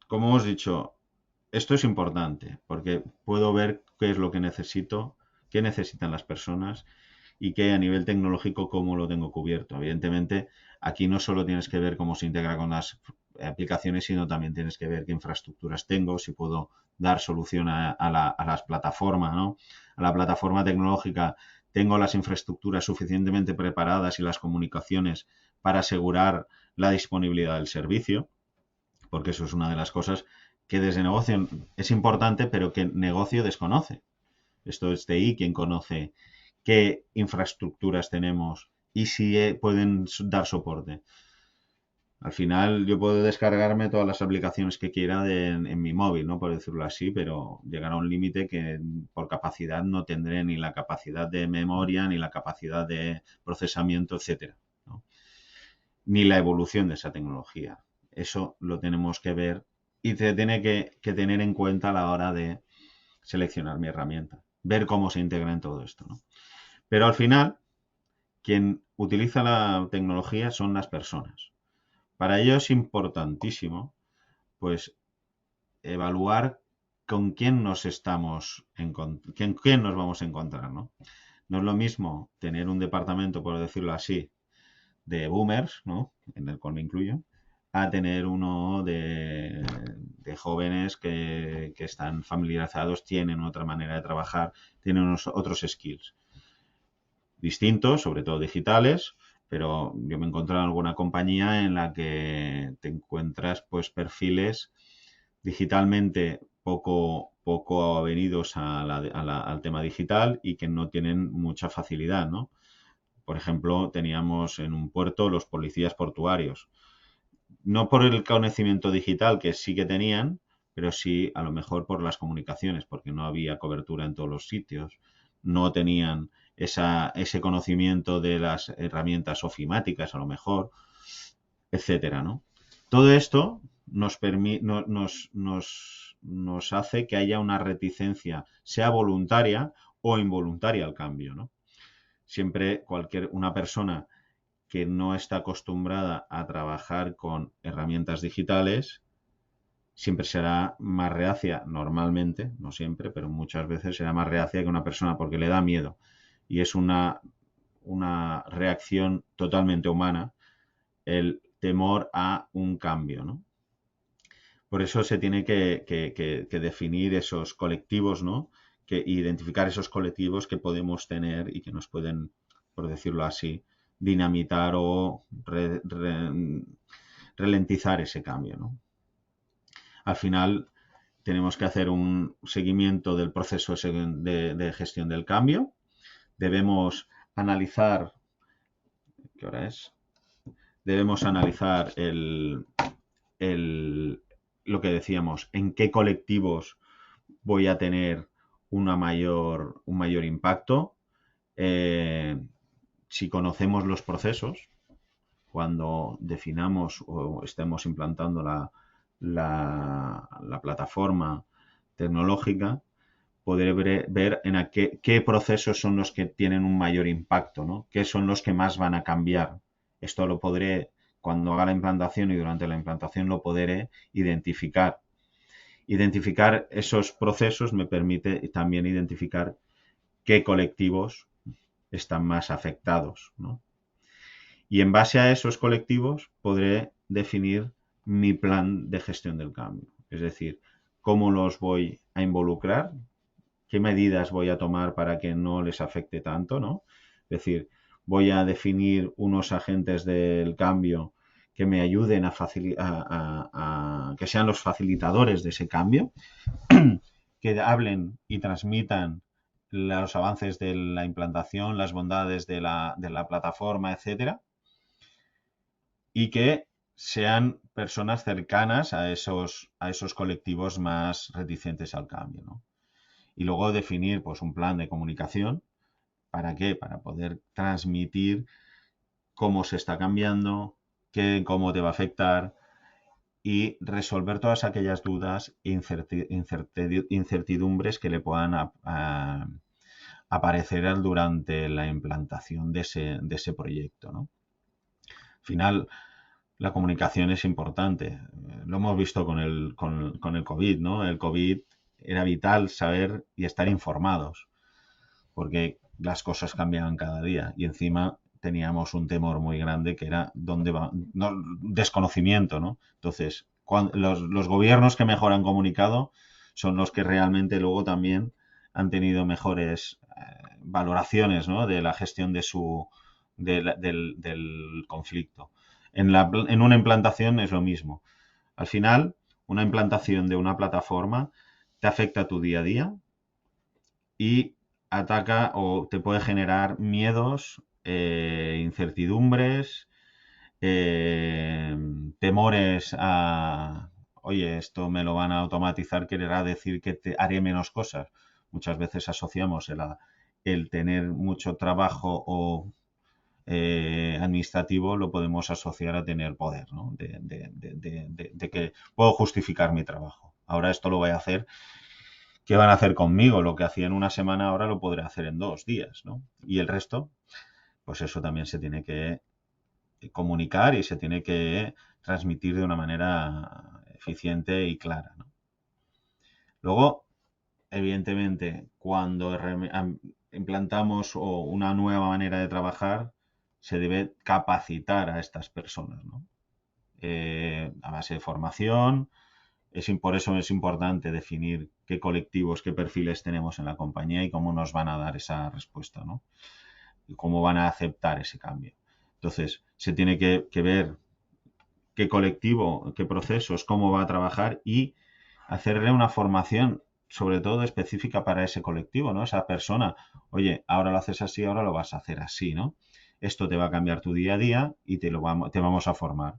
como hemos dicho, esto es importante porque puedo ver qué es lo que necesito, qué necesitan las personas y qué a nivel tecnológico cómo lo tengo cubierto. Evidentemente, aquí no solo tienes que ver cómo se integra con las aplicaciones, sino también tienes que ver qué infraestructuras tengo, si puedo dar solución a las plataformas, ¿no? A la plataforma tecnológica, tengo las infraestructuras suficientemente preparadas y las comunicaciones para asegurar la disponibilidad del servicio, porque eso es una de las cosas que desde negocio es importante, pero que negocio desconoce. Esto es TI quien conoce qué infraestructuras tenemos y si pueden dar soporte. Al final yo puedo descargarme todas las aplicaciones que quiera en mi móvil, ¿no? Por decirlo así, pero llegará un límite que por capacidad no tendré ni la capacidad de memoria, ni la capacidad de procesamiento, etcétera, ¿no? Ni la evolución de esa tecnología. Eso lo tenemos que ver y se tiene que tener en cuenta a la hora de seleccionar mi herramienta. Ver cómo se integra en todo esto, ¿no? Pero al final, quien utiliza la tecnología son las personas. Para ello es importantísimo, pues, evaluar con quién nos quién nos vamos a encontrar, ¿no? No es lo mismo tener un departamento, por decirlo así, de boomers, ¿no? En el cual me incluyo, a tener uno de jóvenes que están familiarizados, tienen otra manera de trabajar, tienen otros skills distintos, sobre todo digitales, pero yo me he encontrado en alguna compañía en la que te encuentras pues perfiles digitalmente poco avenidos al tema digital y que no tienen mucha facilidad, ¿no? Por ejemplo, teníamos en un puerto los policías portuarios. No por el conocimiento digital que sí que tenían, pero sí a lo mejor por las comunicaciones, porque no había cobertura en todos los sitios, no tenían ese conocimiento de las herramientas ofimáticas a lo mejor, etcétera, ¿no? Todo esto nos hace que haya una reticencia, sea voluntaria o involuntaria al cambio, ¿no? Siempre una persona que no está acostumbrada a trabajar con herramientas digitales siempre será más reacia, normalmente, no siempre, pero muchas veces será más reacia que una persona porque le da miedo. Y es una reacción totalmente humana el temor a un cambio, ¿no? Por eso se tiene que definir esos colectivos, ¿no? Que identificar esos colectivos que podemos tener y que nos pueden, por decirlo así, dinamitar o ralentizar ese cambio, ¿no? Al final tenemos que hacer un seguimiento del proceso de gestión del cambio. Debemos analizar, ¿qué hora es? Debemos analizar lo que decíamos, en qué colectivos voy a tener un mayor impacto. Si conocemos los procesos, cuando definamos o estemos implantando la plataforma tecnológica, podré ver en qué procesos son los que tienen un mayor impacto, ¿no? ¿Qué son los que más van a cambiar? Esto lo podré, cuando haga la implantación y durante la implantación lo podré identificar. Identificar esos procesos me permite también identificar qué colectivos están más afectados, ¿no? Y en base a esos colectivos podré definir mi plan de gestión del cambio. Es decir, cómo los voy a involucrar, qué medidas voy a tomar para que no les afecte tanto, ¿no? Es decir, voy a definir unos agentes del cambio que me ayuden a que sean los facilitadores de ese cambio, que hablen y transmitan los avances de la implantación, las bondades de la plataforma, etcétera, y que sean personas cercanas a esos colectivos más reticentes al cambio, ¿no? Y luego definir pues un plan de comunicación. ¿Para qué? Para poder transmitir cómo se está cambiando, cómo te va a afectar y resolver todas aquellas dudas e incertidumbres que le puedan aparecer durante la implantación de ese proyecto, ¿no? Al final, la comunicación es importante. Lo hemos visto con el COVID, ¿no? El COVID era vital saber y estar informados, porque las cosas cambiaban cada día y encima teníamos un temor muy grande que era desconocimiento, ¿no? Entonces, los gobiernos que mejor han comunicado son los que realmente luego también han tenido mejores valoraciones, ¿no? De la gestión del conflicto. En una implantación es lo mismo. Al final, una implantación de una plataforma te afecta a tu día a día y ataca o te puede generar miedos, incertidumbres, temores a, oye, esto me lo van a automatizar, querrá decir que haré menos cosas. Muchas veces asociamos el tener mucho trabajo o administrativo lo podemos asociar a tener poder, ¿no? De que puedo justificar mi trabajo. Ahora esto lo voy a hacer. ¿Qué van a hacer conmigo? Lo que hacía en una semana ahora lo podré hacer en 2 días, ¿no? Y el resto, pues eso también se tiene que comunicar y se tiene que transmitir de una manera eficiente y clara, ¿no? Luego, evidentemente, cuando implantamos una nueva manera de trabajar, se debe capacitar a estas personas, ¿no? A base de formación. Por eso es importante definir qué colectivos, qué perfiles tenemos en la compañía y cómo nos van a dar esa respuesta, ¿no? Y cómo van a aceptar ese cambio. Entonces, se tiene que ver qué colectivo, qué procesos, cómo va a trabajar y hacerle una formación, sobre todo específica para ese colectivo, ¿no? Esa persona, oye, ahora lo haces así, ahora lo vas a hacer así, ¿no? Esto te va a cambiar tu día a día y te vamos a formar.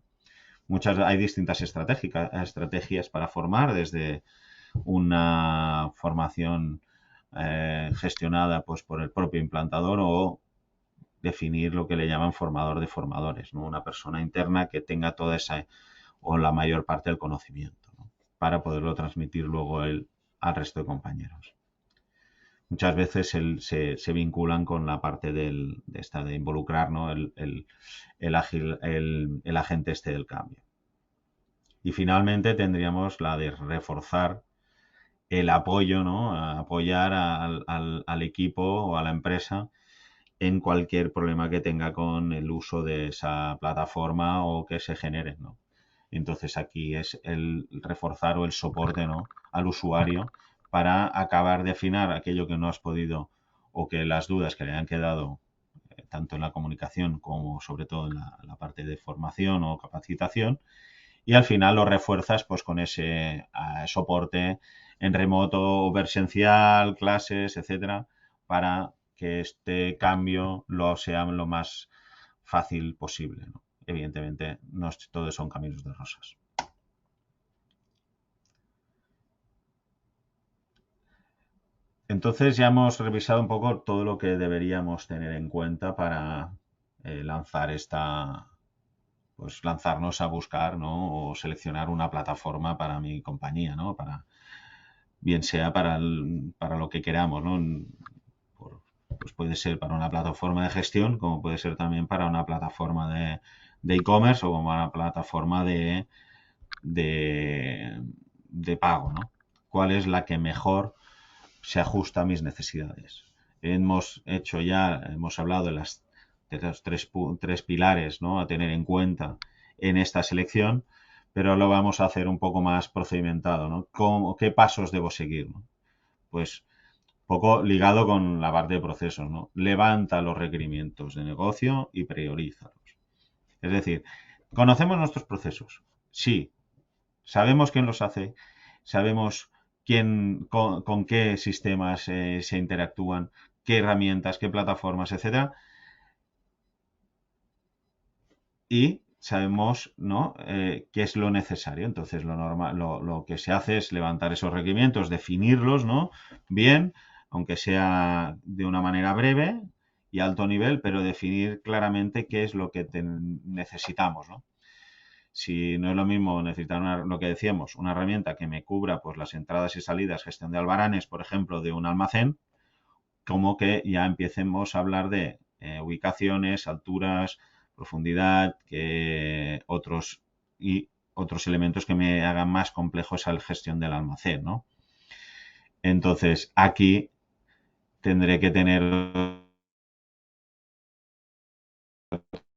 Hay distintas estrategias para formar, desde una formación gestionada pues, por el propio implantador o definir lo que le llaman formador de formadores, ¿no? Una persona interna que tenga toda esa o la mayor parte del conocimiento, ¿no? Para poderlo transmitir luego al resto de compañeros. Muchas veces se vinculan con la parte de involucrar, ¿no? el agente este del cambio. Y finalmente tendríamos la de reforzar el apoyo, ¿no? A apoyar al equipo o a la empresa en cualquier problema que tenga con el uso de esa plataforma o que se genere, ¿no? Entonces aquí es el reforzar o el soporte, ¿no? Al usuario para acabar de afinar aquello que no has podido o que las dudas que le han quedado tanto en la comunicación como sobre todo en la parte de formación o capacitación, y al final lo refuerzas pues con ese soporte en remoto o presencial, clases, etcétera, para que este cambio sea lo más fácil posible, ¿no? Evidentemente, no todos son caminos de rosas. Entonces ya hemos revisado un poco todo lo que deberíamos tener en cuenta para lanzarnos a buscar, ¿no? O seleccionar una plataforma para mi compañía, ¿no? Para bien sea para lo que queramos, ¿no? Pues puede ser para una plataforma de gestión, como puede ser también para una plataforma de e-commerce o como una plataforma de pago, ¿no? ¿Cuál es la que mejor se ajusta a mis necesidades? Hemos hablado de los tres pilares, ¿no?, a tener en cuenta en esta selección, pero lo vamos a hacer un poco más procedimentado, ¿no? ¿Qué pasos debo seguir, ¿no? Pues poco ligado con la parte de procesos, ¿no? Levanta los requerimientos de negocio y priorízalos. Es decir, ¿conocemos nuestros procesos? Sí. ¿Sabemos quién los hace? ¿Sabemos con qué sistemas se interactúan? ¿Qué herramientas? ¿Qué plataformas? Etcétera. Y sabemos, ¿no?, qué es lo necesario. Entonces, lo que se hace es levantar esos requerimientos, definirlos, ¿no?, bien, aunque sea de una manera breve y alto nivel, pero definir claramente qué es lo que necesitamos, ¿no? Si no es lo mismo necesitar lo que decíamos, una herramienta que me cubra pues las entradas y salidas, gestión de albaranes, por ejemplo, de un almacén, como que ya empecemos a hablar de ubicaciones, alturas, profundidad, otros elementos que me hagan más complejo esa gestión del almacén, ¿no? Entonces, aquí tendré que tener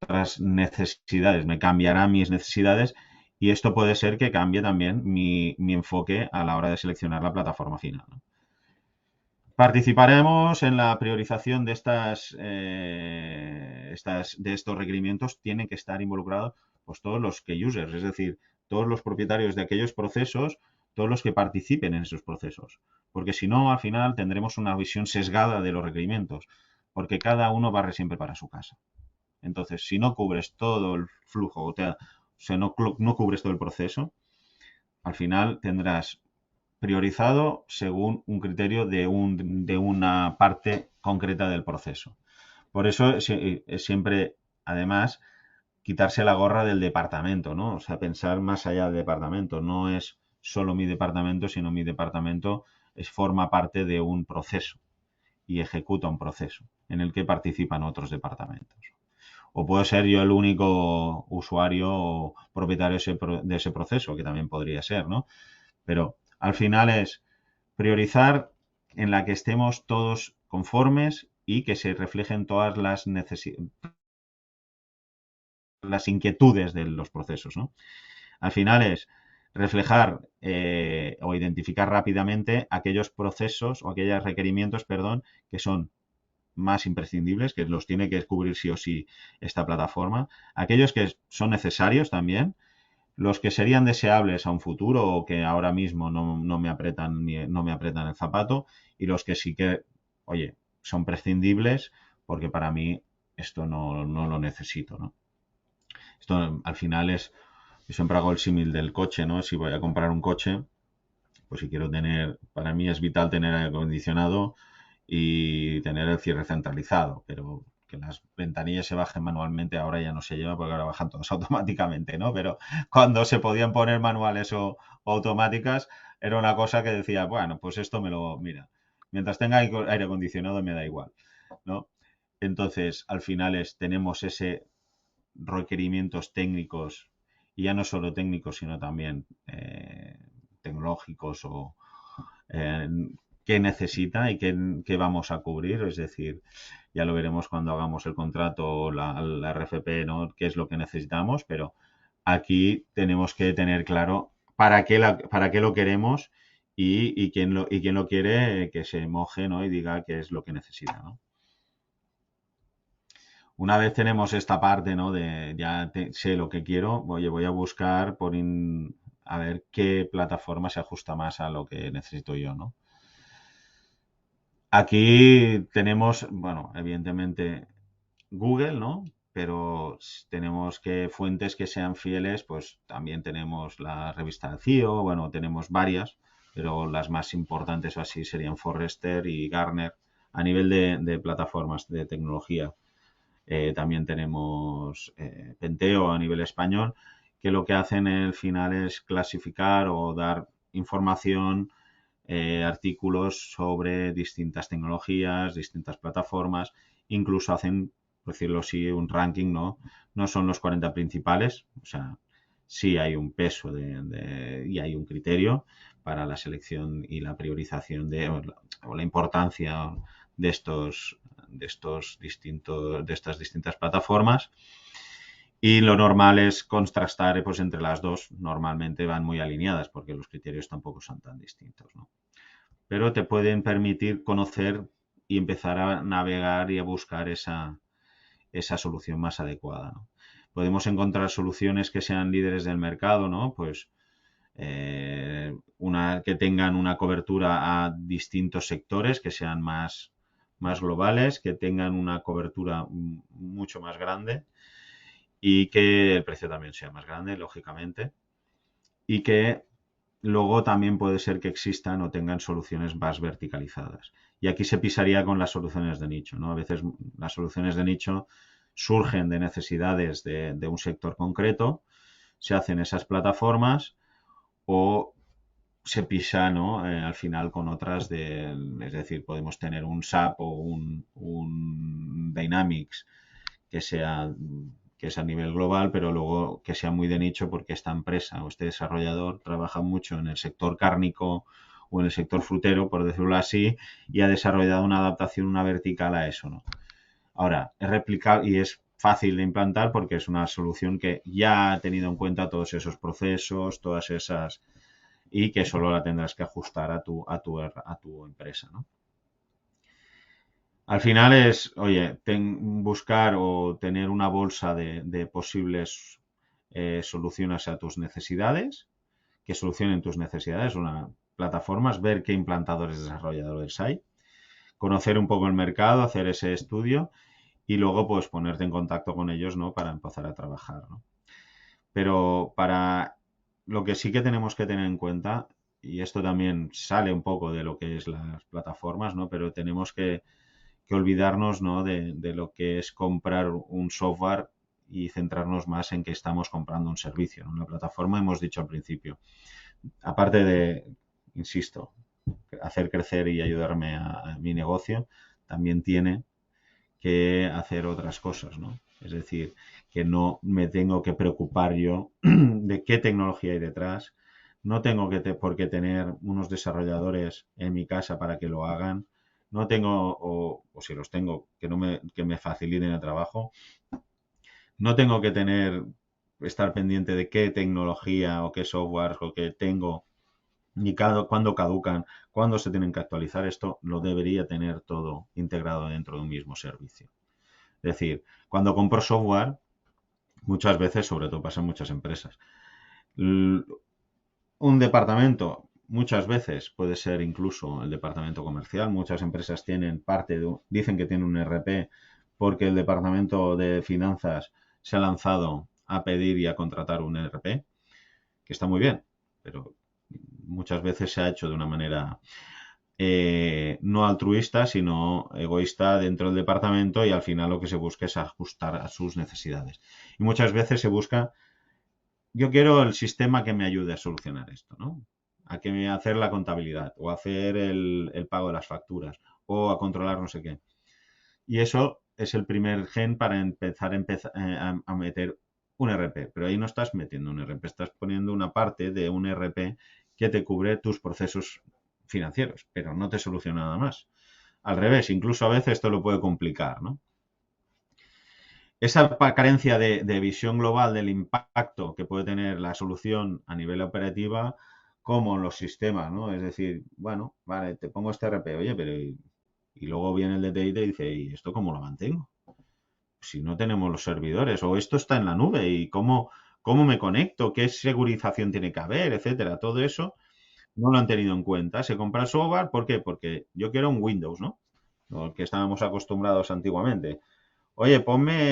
otras necesidades, me cambiarán mis necesidades y esto puede ser que cambie también mi enfoque a la hora de seleccionar la plataforma final, ¿no? Participaremos en la priorización de de estos requerimientos. Tienen que estar involucrados pues todos los key users, es decir, todos los propietarios de aquellos procesos, todos los que participen en esos procesos. Porque si no, al final tendremos una visión sesgada de los requerimientos, porque cada uno barre siempre para su casa. Entonces, si no cubres todo el flujo, o sea, no cubres todo el proceso, al final tendrás priorizado según un criterio de una parte concreta del proceso. Por eso es siempre, además, quitarse la gorra del departamento, ¿no? O sea, pensar más allá del departamento. No es solo mi departamento, sino mi departamento forma parte de un proceso y ejecuta un proceso en el que participan otros departamentos. O puedo ser yo el único usuario o propietario de ese proceso, que también podría ser, ¿no? Pero al final es priorizar en la que estemos todos conformes y que se reflejen todas las inquietudes de los procesos, ¿no? Al final es reflejar o identificar rápidamente aquellos procesos o aquellos requerimientos, perdón, que son más imprescindibles, que los tiene que cubrir sí o sí esta plataforma, aquellos que son necesarios también, los que serían deseables a un futuro o que ahora mismo no me apretan el zapato, y los que sí que, oye, son prescindibles porque para mí esto no lo necesito, ¿no? Esto al final yo siempre hago el símil del coche, ¿no? Si voy a comprar un coche, pues si quiero para mí es vital tener aire acondicionado y tener el cierre centralizado, pero que las ventanillas se bajen manualmente ahora ya no se lleva porque ahora bajan todas automáticamente, ¿no? Pero cuando se podían poner manuales o automáticas era una cosa que decía, bueno, pues esto mira, mientras tenga aire acondicionado me da igual, ¿no? Entonces, al final tenemos ese requerimientos técnicos, y ya no solo técnicos, sino también tecnológicos o qué necesita y qué vamos a cubrir. Es decir, ya lo veremos cuando hagamos el contrato o la RFP, ¿no?, qué es lo que necesitamos, pero aquí tenemos que tener claro para qué lo queremos y quién lo quiere, que se moje, ¿no?, y diga qué es lo que necesita, ¿no? Una vez tenemos esta parte, ¿no?, de ya sé lo que quiero, voy a buscar a ver qué plataforma se ajusta más a lo que necesito yo, ¿no? Aquí tenemos, bueno, evidentemente Google, ¿no? Pero tenemos fuentes que sean fieles, pues también tenemos la revista CIO, bueno, tenemos varias, pero las más importantes así serían Forrester y Gartner a nivel de plataformas de tecnología. También tenemos Penteo a nivel español, que lo que hacen al final es clasificar o dar información artículos sobre distintas tecnologías, distintas plataformas, incluso hacen, por decirlo así, un ranking, ¿no? No son los 40 principales, o sea, sí hay un peso y hay un criterio para la selección y la priorización o la importancia de estas distintas plataformas. Y lo normal es contrastar pues, entre las dos. Normalmente van muy alineadas porque los criterios tampoco son tan distintos, ¿no? Pero te pueden permitir conocer y empezar a navegar y a buscar esa solución más adecuada, ¿no? Podemos encontrar soluciones que sean líderes del mercado, ¿no? Pues que tengan una cobertura a distintos sectores, que sean más globales, que tengan una cobertura mucho más grande y que el precio también sea más grande, lógicamente, y que luego también puede ser que existan o tengan soluciones más verticalizadas. Y aquí se pisaría con las soluciones de nicho, ¿no? A veces las soluciones de nicho surgen de necesidades de un sector concreto, se hacen esas plataformas o se pisa, ¿no? Al final con otras es decir, podemos tener un SAP o un Dynamics que es a nivel global, pero luego que sea muy de nicho porque esta empresa o este desarrollador trabaja mucho en el sector cárnico o en el sector frutero, por decirlo así, y ha desarrollado una adaptación, una vertical a eso, ¿no? Ahora, es replicable y es fácil de implantar porque es una solución que ya ha tenido en cuenta todos esos procesos, todas esas, y que solo la tendrás que ajustar a tu empresa, ¿no? Al final es, oye, buscar o tener una bolsa de posibles soluciones a tus necesidades, que solucionen tus necesidades, plataformas, ver qué implantadores desarrolladores hay, conocer un poco el mercado, hacer ese estudio y luego pues ponerte en contacto con ellos, ¿no? Para empezar a trabajar, ¿no? Pero para lo que sí que tenemos que tener en cuenta, y esto también sale un poco de lo que es las plataformas, ¿no? Pero tenemos que olvidarnos, ¿no? de lo que es comprar un software y centrarnos más en que estamos comprando un servicio, ¿no? En la plataforma hemos dicho al principio, aparte de, insisto, hacer crecer y ayudarme a mi negocio, también tiene que hacer otras cosas, ¿no? Es decir, que no me tengo que preocupar yo de qué tecnología hay detrás, no tengo por qué tener unos desarrolladores en mi casa para que lo hagan, no tengo, o si los tengo, que me faciliten el trabajo, no tengo que estar pendiente de qué tecnología o qué software o qué tengo, ni cuándo caducan, cuándo se tienen que actualizar. Esto lo debería tener todo integrado dentro de un mismo servicio. Es decir, cuando compro software, muchas veces, sobre todo pasa en muchas empresas, un departamento, muchas veces puede ser incluso el departamento comercial. Muchas empresas tienen dicen que tienen un ERP porque el departamento de finanzas se ha lanzado a pedir y a contratar un ERP, que está muy bien, pero muchas veces se ha hecho de una manera no altruista, sino egoísta dentro del departamento y al final lo que se busca es ajustar a sus necesidades. Y muchas veces se busca, yo quiero el sistema que me ayude a solucionar esto, ¿no? A que hacer la contabilidad o hacer el pago de las facturas o a controlar no sé qué. Y eso es el primer gen para empezar a meter un RP. Pero ahí no estás metiendo un RP, estás poniendo una parte de un RP que te cubre tus procesos financieros, pero no te soluciona nada más. Al revés, incluso a veces esto lo puede complicar, ¿no? Esa carencia de visión global del impacto que puede tener la solución a nivel operativa como en los sistemas, ¿no? Es decir, bueno, vale, te pongo este RP, oye, pero y luego viene el de TI y te dice, ¿y esto cómo lo mantengo? Si no tenemos los servidores, o esto está en la nube, y cómo me conecto, qué segurización tiene que haber, etcétera. Todo eso no lo han tenido en cuenta. Se compra el software, ¿por qué? Porque yo quiero un Windows, ¿no? Lo que estábamos acostumbrados antiguamente. Oye,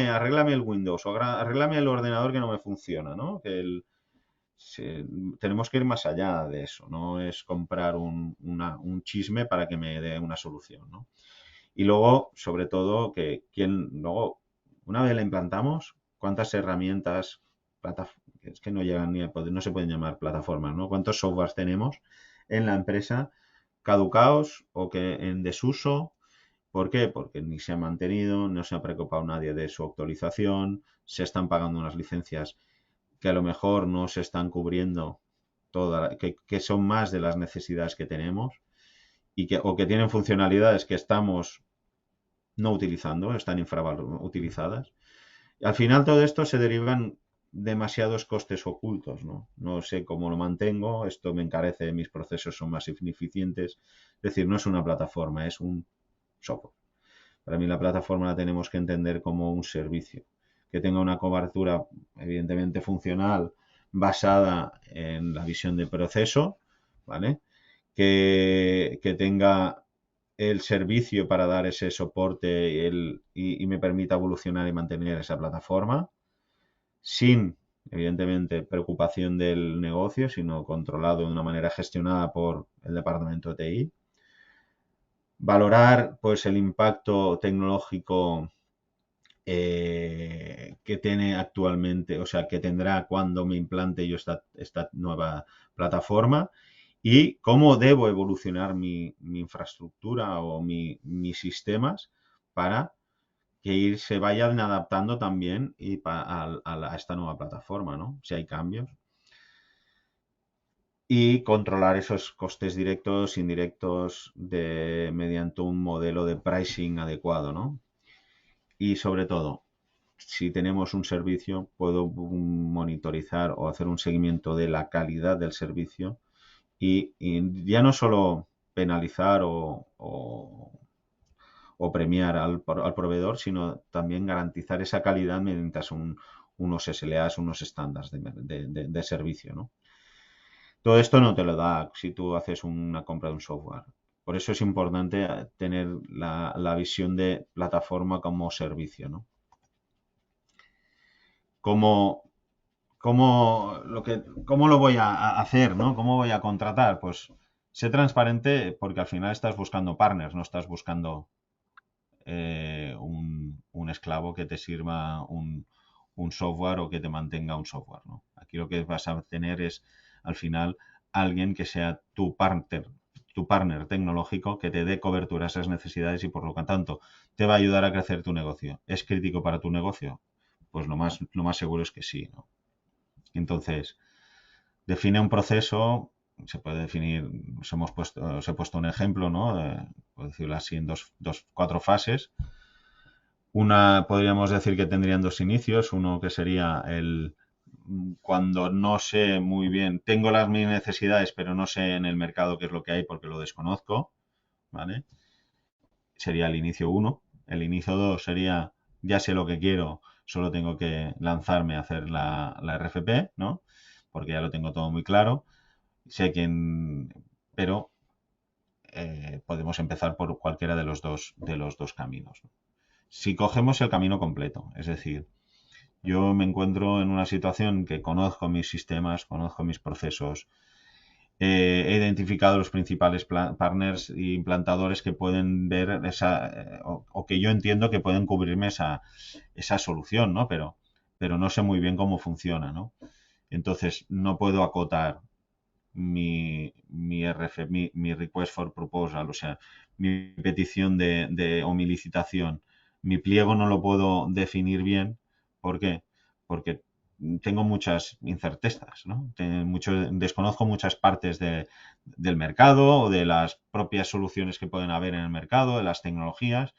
arréglame el Windows o arréglame el ordenador que no me funciona, ¿no? Tenemos que ir más allá de eso, no es comprar un chisme para que me dé una solución, ¿no? Y luego, sobre todo, luego, una vez la implantamos, ¿cuántas herramientas, es que no llegan no se pueden llamar plataformas, ¿no? ¿Cuántos softwares tenemos en la empresa caducados o que en desuso. ¿Por qué? Porque ni se ha mantenido, no se ha preocupado nadie de su actualización, se están pagando unas licencias que a lo mejor no se están cubriendo que son más de las necesidades que tenemos o que tienen funcionalidades que estamos no utilizando, están infrautilizadas. Al final todo esto se derivan demasiados costes ocultos, ¿no? No sé cómo lo mantengo, esto me encarece, mis procesos son más ineficientes. Es decir, no es una plataforma, es un software. Para mí la plataforma la tenemos que entender como un servicio, que tenga una cobertura evidentemente funcional basada en la visión de proceso, ¿vale? Que tenga el servicio para dar ese soporte y me permita evolucionar y mantener esa plataforma sin, evidentemente, preocupación del negocio, sino controlado de una manera gestionada por el departamento de TI. Valorar pues el impacto tecnológico que tiene actualmente, o sea, que tendrá cuando me implante yo esta nueva plataforma y cómo debo evolucionar mi infraestructura o mis sistemas para que se vayan adaptando también a esta nueva plataforma, ¿no? Si hay cambios. Y controlar esos costes directos, indirectos, mediante un modelo de pricing adecuado, ¿no? Y sobre todo, si tenemos un servicio, puedo monitorizar o hacer un seguimiento de la calidad del servicio y ya no solo penalizar o premiar al proveedor, sino también garantizar esa calidad mediante unos SLAs, unos estándares de servicio, ¿no? Todo esto no te lo da si tú haces una compra de un software. Por eso es importante tener la visión de plataforma como servicio, ¿no? ¿Cómo lo voy a hacer, ¿no? ¿Cómo voy a contratar? Pues sé transparente porque al final estás buscando partners, no estás buscando un esclavo que te sirva un software o que te mantenga un software, ¿no? Aquí lo que vas a tener es, al final, alguien que sea tu partner tecnológico que te dé cobertura a esas necesidades y por lo tanto te va a ayudar a crecer tu negocio. ¿Es crítico para tu negocio? Pues lo más seguro es que sí, ¿no? Entonces, define un proceso, se puede definir, os he puesto un ejemplo, ¿no? Por decirlo así, en 4 fases. Una, podríamos decir que tendrían 2 inicios, uno que sería cuando no sé muy bien, tengo mis necesidades, pero no sé en el mercado qué es lo que hay porque lo desconozco, ¿vale? Sería el inicio 1. El inicio 2 sería, ya sé lo que quiero, solo tengo que lanzarme a hacer la RFP, ¿no? Porque ya lo tengo todo muy claro. Sé quién, pero podemos empezar por cualquiera de los dos caminos, ¿no? Si cogemos el camino completo, es decir, yo me encuentro en una situación que conozco mis sistemas, conozco mis procesos, he identificado los principales partners e implantadores que pueden ver o que yo entiendo que pueden cubrirme esa solución, ¿no? Pero no sé muy bien cómo funciona, ¿no? Entonces, no puedo acotar mi request for proposal, o sea, mi petición o mi licitación. Mi pliego no lo puedo definir bien. ¿Por qué? Porque tengo muchas incertezas, ¿no? Desconozco muchas partes del mercado o de las propias soluciones que pueden haber en el mercado, de las tecnologías,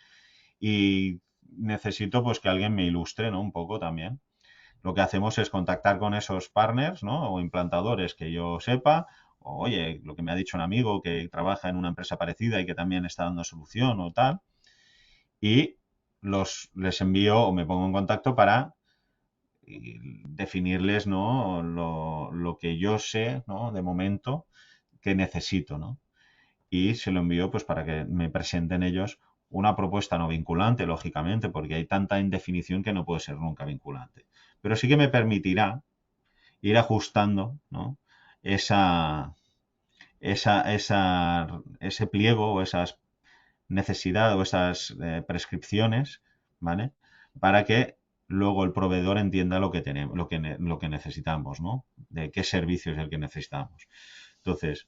y necesito pues que alguien me ilustre, ¿no? Un poco también. Lo que hacemos es contactar con esos partners, ¿no? O implantadores que yo sepa, o oye, lo que me ha dicho un amigo que trabaja en una empresa parecida y que también está dando solución o tal, y les envío o me pongo en contacto para definirles, ¿no? Lo que yo sé, ¿no? De momento que necesito, ¿no? Y se lo envío pues para que me presenten ellos una propuesta no vinculante, lógicamente, porque hay tanta indefinición que no puede ser nunca vinculante. Pero sí que me permitirá ir ajustando, ¿no? ese pliego o esas necesidades o esas prescripciones, ¿vale? Para que luego el proveedor entienda lo que tenemos, lo que necesitamos, ¿no? De qué servicio es el que necesitamos. Entonces,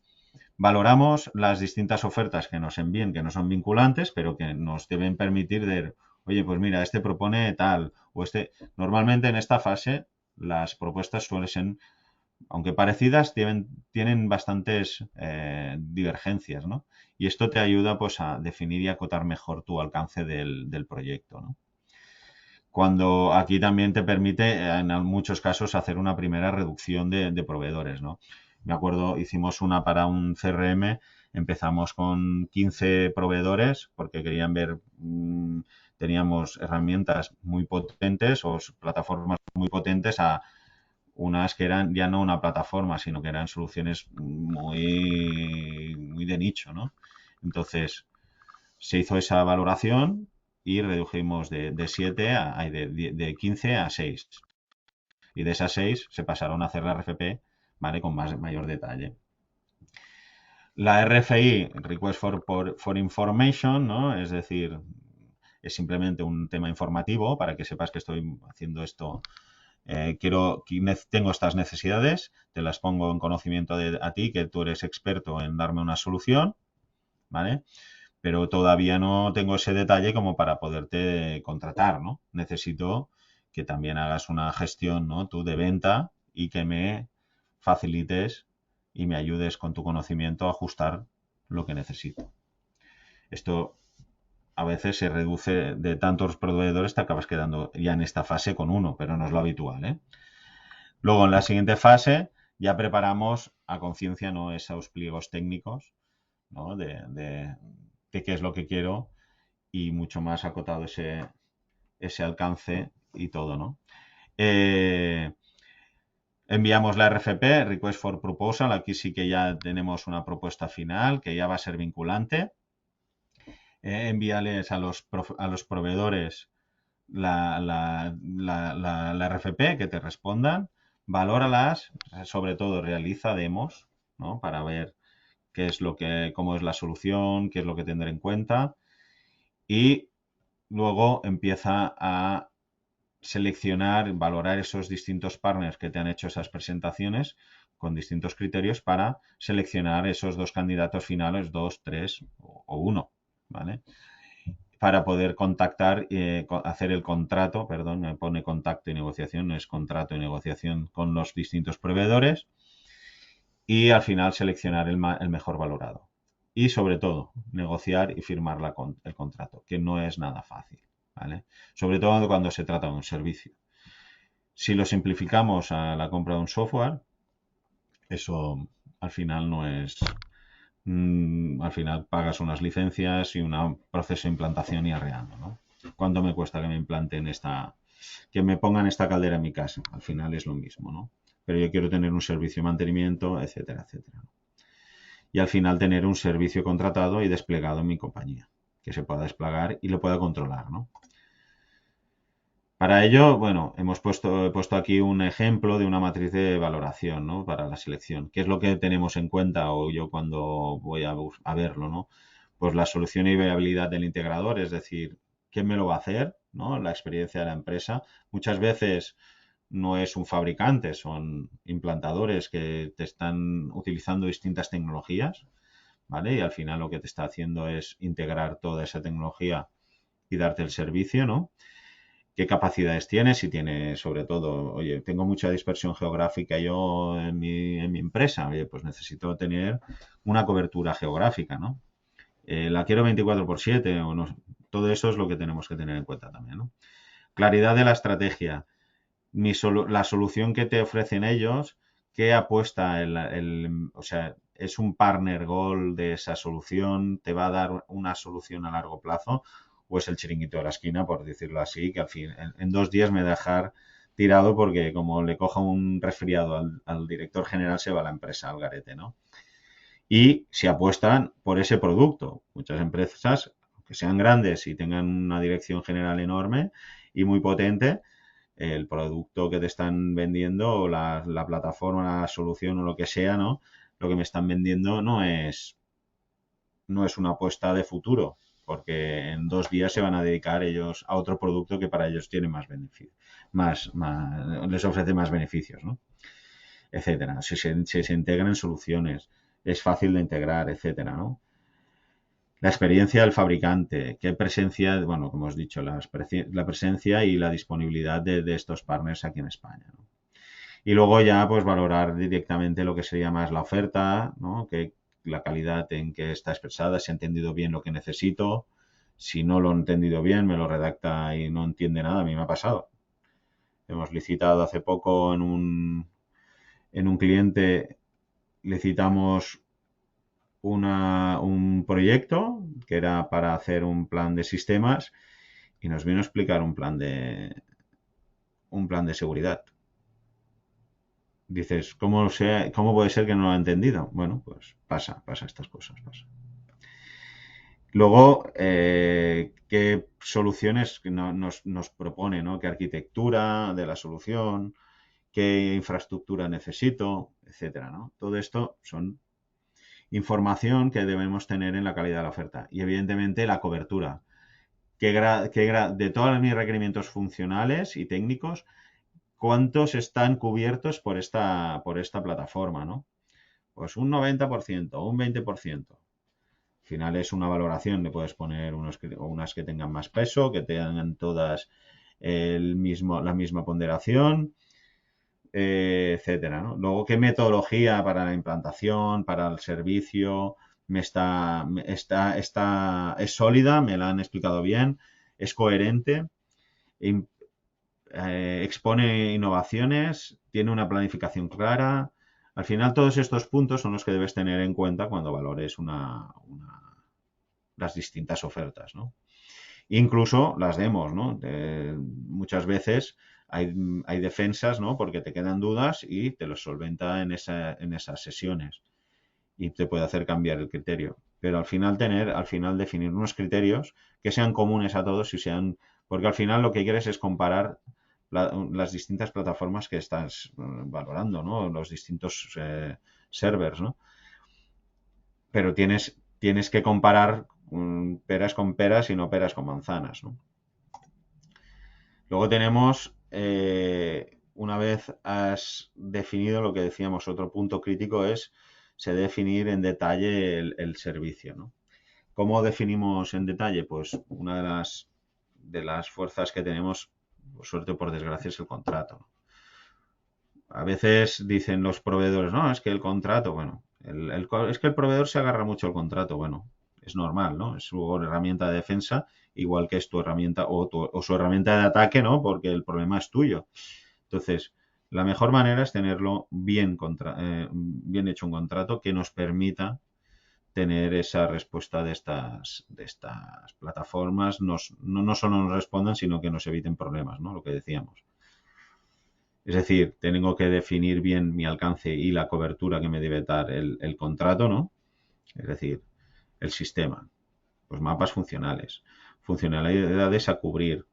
valoramos las distintas ofertas que nos envíen, que no son vinculantes, pero que nos deben permitir de, oye, pues mira, este propone tal, o este. Normalmente en esta fase las propuestas suelen ser, aunque parecidas, tienen bastantes divergencias, ¿no? Y esto te ayuda pues a definir y acotar mejor tu alcance del proyecto, ¿no? Cuando aquí también te permite, en muchos casos, hacer una primera reducción de proveedores, ¿no? Me acuerdo, hicimos una para un CRM, empezamos con 15 proveedores porque querían ver, teníamos herramientas muy potentes o plataformas muy potentes a unas que eran ya no una plataforma, sino que eran soluciones muy de nicho, ¿no? Entonces, se hizo esa valoración y redujimos de 15 a 6. Y de esas 6 se pasaron a hacer la RFP, ¿vale? Con mayor detalle. La RFI, Request for Information, ¿no? Es decir, es simplemente un tema informativo para que sepas que estoy haciendo esto. Tengo estas necesidades, te las pongo en conocimiento a ti, que tú eres experto en darme una solución, ¿vale? Pero todavía no tengo ese detalle como para poderte contratar, ¿no? Necesito que también hagas una gestión, ¿no? Tú de venta y que me facilites y me ayudes con tu conocimiento a ajustar lo que necesito. Esto a veces se reduce de tantos proveedores, te acabas quedando ya en esta fase con uno, pero no es lo habitual, ¿eh? Luego, en la siguiente fase, ya preparamos a conciencia, ¿no? Esos pliegos técnicos, ¿no? De qué es lo que quiero y mucho más acotado ese alcance y todo, ¿no? Enviamos la RFP, Request for Proposal. Aquí sí que ya tenemos una propuesta final que ya va a ser vinculante. Envíales a los proveedores la RFP, que te respondan. Valóralas, sobre todo realiza demos, ¿no? Para ver cómo es la solución, qué es lo que tendré en cuenta. Y luego empieza a seleccionar, valorar esos distintos partners que te han hecho esas presentaciones con distintos criterios para seleccionar esos 2 candidatos finales, 2, 3 o 1, ¿vale? Para poder contactar, hacer el contrato, perdón, me pone contacto y negociación, no es contrato y negociación con los distintos proveedores y al final seleccionar el mejor valorado. Y sobre todo, negociar y firmar el contrato, que no es nada fácil, ¿vale? Sobre todo cuando se trata de un servicio. Si lo simplificamos a la compra de un software, eso al final no es... al final pagas unas licencias y un proceso de implantación y arreando, ¿no? ¿Cuánto me cuesta que me implanten que me pongan esta caldera en mi casa? Al final es lo mismo, ¿no? Pero yo quiero tener un servicio de mantenimiento, etcétera, etcétera. Y al final tener un servicio contratado y desplegado en mi compañía, que se pueda desplegar y lo pueda controlar, ¿no? Para ello, bueno, he puesto aquí un ejemplo de una matriz de valoración, ¿no? Para la selección. ¿Qué es lo que tenemos en cuenta o yo cuando voy a verlo, ¿no? Pues la solución y viabilidad del integrador, es decir, ¿quién me lo va a hacer? ¿No? La experiencia de la empresa. Muchas veces no es un fabricante, son implantadores que te están utilizando distintas tecnologías, ¿vale? Y al final lo que te está haciendo es integrar toda esa tecnología y darte el servicio, ¿no? ¿Qué capacidades tienes? Si tienes, sobre todo, oye, tengo mucha dispersión geográfica yo en mi empresa, oye, pues necesito tener una cobertura geográfica, ¿no? La quiero 24/7 o no. Todo eso es lo que tenemos que tener en cuenta también, ¿no? Claridad de la estrategia. La solución que te ofrecen ellos, ¿qué apuesta o sea, es un partner goal de esa solución? ¿Te va a dar una solución a largo plazo? ¿O es el chiringuito de la esquina, por decirlo así, que al fin, en 2 días me dejar tirado porque como le coja un resfriado al director general se va la empresa al garete, ¿no? Y si apuestan por ese producto. Muchas empresas, que sean grandes y tengan una dirección general enorme y muy potente, el producto que te están vendiendo o la plataforma, la solución o lo que sea, ¿no? Lo que me están vendiendo no es una apuesta de futuro, porque en 2 días se van a dedicar ellos a otro producto que para ellos tiene más beneficio, les ofrece más beneficios, ¿no? Etcétera. Si se integran soluciones. es fácil de integrar, etcétera, ¿no? La experiencia del fabricante, qué presencia, bueno, como hemos dicho, la presencia y la disponibilidad de estos partners aquí en España, ¿no? Y luego ya pues valorar directamente lo que sería más la oferta, ¿no? Que la calidad en que está expresada, si ha entendido bien lo que necesito. Si no lo he entendido bien, me lo redacta y no entiende nada. A mí me ha pasado. Hemos licitado hace poco en un cliente, licitamos un proyecto que era para hacer un plan de sistemas y nos vino a explicar un plan de seguridad. Dices, ¿cómo puede ser que no lo ha entendido? Bueno, pues pasa estas cosas. Pasa. Luego, ¿qué soluciones nos propone, ¿no? ¿Qué arquitectura de la solución? ¿Qué infraestructura necesito? Etcétera, ¿no? Todo esto son información que debemos tener en la calidad de la oferta. Y evidentemente la cobertura. De todos mis requerimientos funcionales y técnicos, ¿cuántos están cubiertos por esta plataforma, ¿no? Pues un 90%, un 20%. Al final es una valoración, le puedes poner unas que tengan más peso, que tengan todas la misma ponderación, etcétera, ¿no? Luego, ¿qué metodología para la implantación, para el servicio? Es sólida, me la han explicado bien, es coherente, expone innovaciones, tiene una planificación clara. Al final, todos estos puntos son los que debes tener en cuenta cuando valores las distintas ofertas, ¿no? Incluso las demos, ¿no? Muchas veces hay defensas, ¿no? Porque te quedan dudas y te los solventa en esas sesiones y te puede hacer cambiar el criterio. Pero al final definir unos criterios que sean comunes a todos porque al final lo que quieres es comparar las distintas plataformas que estás valorando, ¿no? Los distintos servers, ¿no? Pero tienes que comparar peras con peras y no peras con manzanas, ¿no? Luego tenemos, una vez has definido lo que decíamos, otro punto crítico se debe definir en detalle el servicio, ¿no? ¿Cómo definimos en detalle? Pues una de las fuerzas que tenemos, por suerte o por desgracia, es el contrato, ¿no? A veces dicen los proveedores, no, es que el contrato, bueno, es que el proveedor se agarra mucho al contrato, bueno, es normal, ¿no? Es su herramienta de defensa, igual que es tu herramienta o su herramienta de ataque, ¿no? Porque el problema es tuyo. Entonces, la mejor manera es tenerlo bien hecho un contrato que nos permita tener esa respuesta de estas plataformas, no solo nos respondan, sino que nos eviten problemas, ¿no? Lo que decíamos. Es decir, tengo que definir bien mi alcance y la cobertura que me debe dar el contrato, ¿no? Es decir, el sistema. Pues mapas funcionales, funcionalidades a cubrir,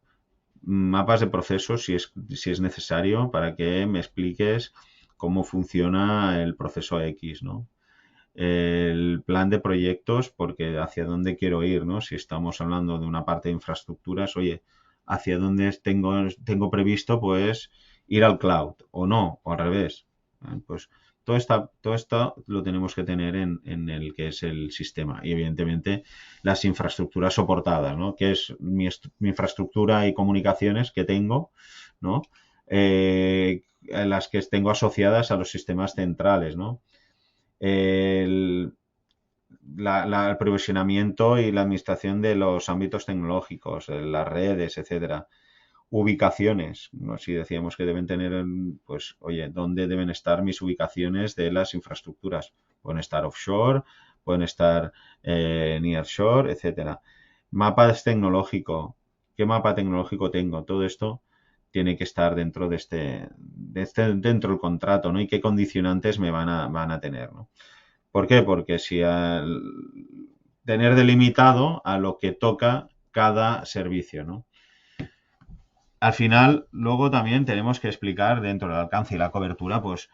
mapas de procesos si es necesario para que me expliques cómo funciona el proceso X, ¿no? El plan de proyectos, porque hacia dónde quiero ir, ¿no? Si estamos hablando de una parte de infraestructuras, oye, hacia dónde tengo previsto, pues, ir al cloud, o no, o al revés. Pues todo esto lo tenemos que tener en el que es el sistema. Y evidentemente las infraestructuras soportadas, ¿no? Que es mi infraestructura y comunicaciones que tengo, ¿no? Las que tengo asociadas a los sistemas centrales, ¿no? El aprovisionamiento y la administración de los ámbitos tecnológicos, las redes, etcétera. Ubicaciones, ¿no? Si decíamos que deben tener, pues, oye, ¿dónde deben estar mis ubicaciones de las infraestructuras? Pueden estar offshore, pueden estar nearshore, etcétera. Mapas tecnológico, ¿qué mapa tecnológico tengo? Todo esto tiene que estar dentro dentro del contrato, ¿no? Y qué condicionantes me van a tener, ¿no? ¿Por qué? Porque si tener delimitado a lo que toca cada servicio, ¿no? Al final, luego también tenemos que explicar dentro del alcance y la cobertura, pues,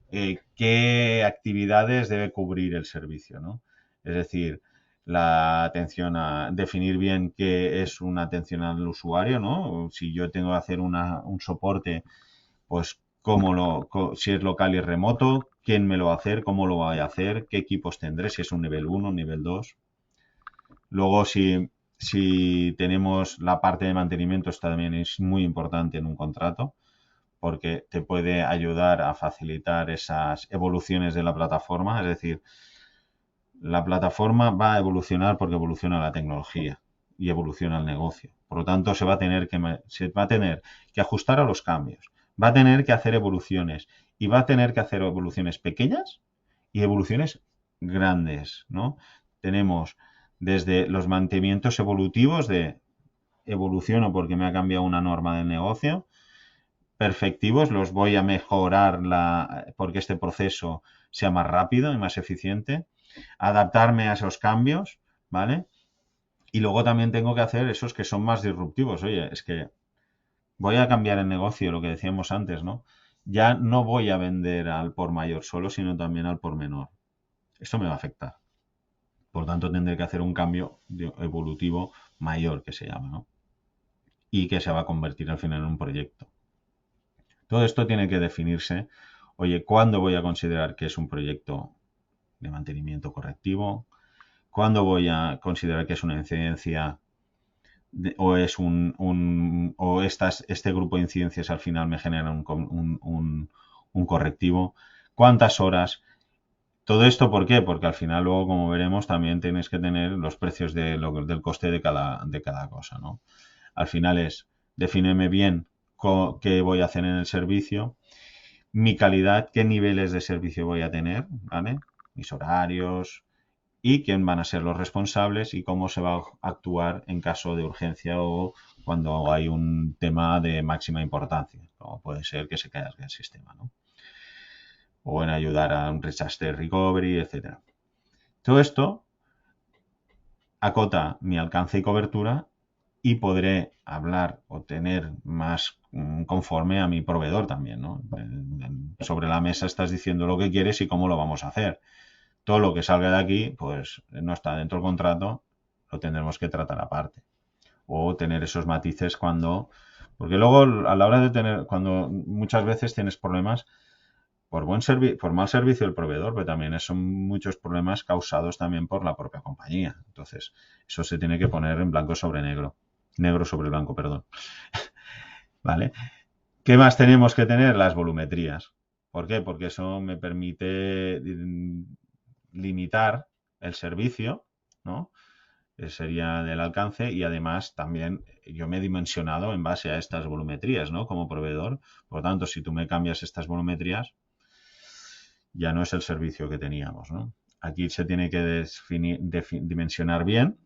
qué actividades debe cubrir el servicio, ¿no? Es decir, la atención a definir bien qué es una atención al usuario, ¿no? Si yo tengo que hacer un soporte, pues si es local y remoto, quién me lo va a hacer, cómo lo voy a hacer, qué equipos tendré, si es un nivel 1, un nivel 2. Luego, si tenemos la parte de mantenimiento, esto también es muy importante en un contrato, porque te puede ayudar a facilitar esas evoluciones de la plataforma. Es decir, la plataforma va a evolucionar porque evoluciona la tecnología y evoluciona el negocio. Por lo tanto, se va a tener que ajustar a los cambios, va a tener que hacer evoluciones y va a tener que hacer evoluciones pequeñas y evoluciones grandes, ¿no? Tenemos desde los mantenimientos evolutivos de evoluciono porque me ha cambiado una norma del negocio, perfectivos, los voy a mejorar porque este proceso sea más rápido y más eficiente, adaptarme a esos cambios, ¿vale? Y luego también tengo que hacer esos que son más disruptivos. Oye, es que voy a cambiar el negocio, lo que decíamos antes, ¿no? Ya no voy a vender al por mayor solo, sino también al por menor. Esto me va a afectar. Por lo tanto, tendré que hacer un cambio evolutivo mayor, que se llama, ¿no? Y que se va a convertir al final en un proyecto. Todo esto tiene que definirse. Oye, ¿cuándo voy a considerar que es un proyecto de mantenimiento correctivo? ¿Cuándo voy a considerar que es una incidencia o es este grupo de incidencias al final me genera un correctivo? ¿Cuántas horas? Todo esto, ¿por qué? Porque al final luego, como veremos, también tienes que tener los precios del coste de cada cosa, ¿no? Al final es, defíneme bien qué voy a hacer en el servicio, mi calidad, qué niveles de servicio voy a tener, ¿vale? Mis horarios y quién van a ser los responsables y cómo se va a actuar en caso de urgencia o cuando hay un tema de máxima importancia, como puede ser que se caiga el sistema, ¿no? O en ayudar a un disaster recovery, etc. Todo esto acota mi alcance y cobertura y podré hablar o tener más conforme a mi proveedor también, ¿no? Sobre la mesa estás diciendo lo que quieres y cómo lo vamos a hacer. Todo lo que salga de aquí, pues no está dentro del contrato, lo tendremos que tratar aparte. O tener esos matices porque luego a la hora de cuando muchas veces tienes problemas por mal servicio del proveedor, pero también son muchos problemas causados también por la propia compañía. Entonces, eso se tiene que poner en blanco sobre negro. Negro sobre blanco, perdón. ¿Vale? ¿Qué más tenemos que tener? Las volumetrías. ¿Por qué? Porque eso me permite limitar el servicio, ¿no? Sería del alcance y además también yo me he dimensionado en base a estas volumetrías, ¿no? Como proveedor. Por lo tanto, si tú me cambias estas volumetrías, ya no es el servicio que teníamos, ¿no? Aquí se tiene que dimensionar bien,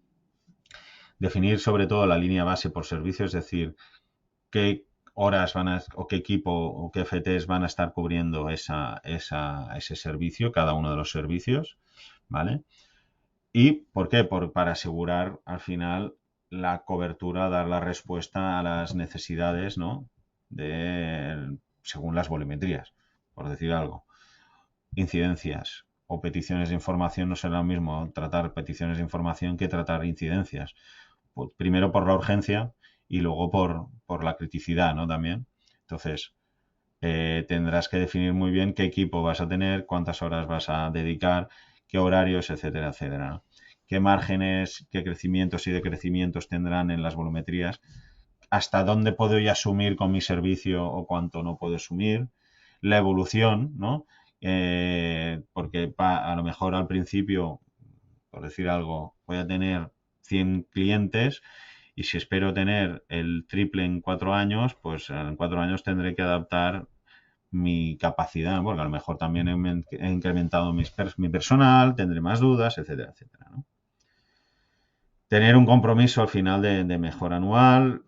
definir sobre todo la línea base por servicio, es decir, qué horas o qué equipo o qué FTs van a estar cubriendo ese servicio, cada uno de los servicios, ¿vale? ¿Y por qué? Para asegurar al final la cobertura, dar la respuesta a las necesidades, ¿no? Según las volumetrías, por decir algo. Incidencias o peticiones de información no será lo mismo tratar peticiones de información que tratar incidencias. Pues primero por la urgencia y luego por la criticidad, ¿no? También. Entonces, tendrás que definir muy bien qué equipo vas a tener, cuántas horas vas a dedicar, qué horarios, etcétera, etcétera. Qué márgenes, qué crecimientos y decrecimientos tendrán en las volumetrías, hasta dónde puedo yo asumir con mi servicio o cuánto no puedo asumir, la evolución, ¿no? Porque a lo mejor al principio, por decir algo, voy a tener 100 clientes y si espero tener el triple en 4 años, pues en 4 años tendré que adaptar mi capacidad, porque a lo mejor también he incrementado mi personal, tendré más dudas, etcétera, etcétera, ¿no? Tener un compromiso al final de mejora anual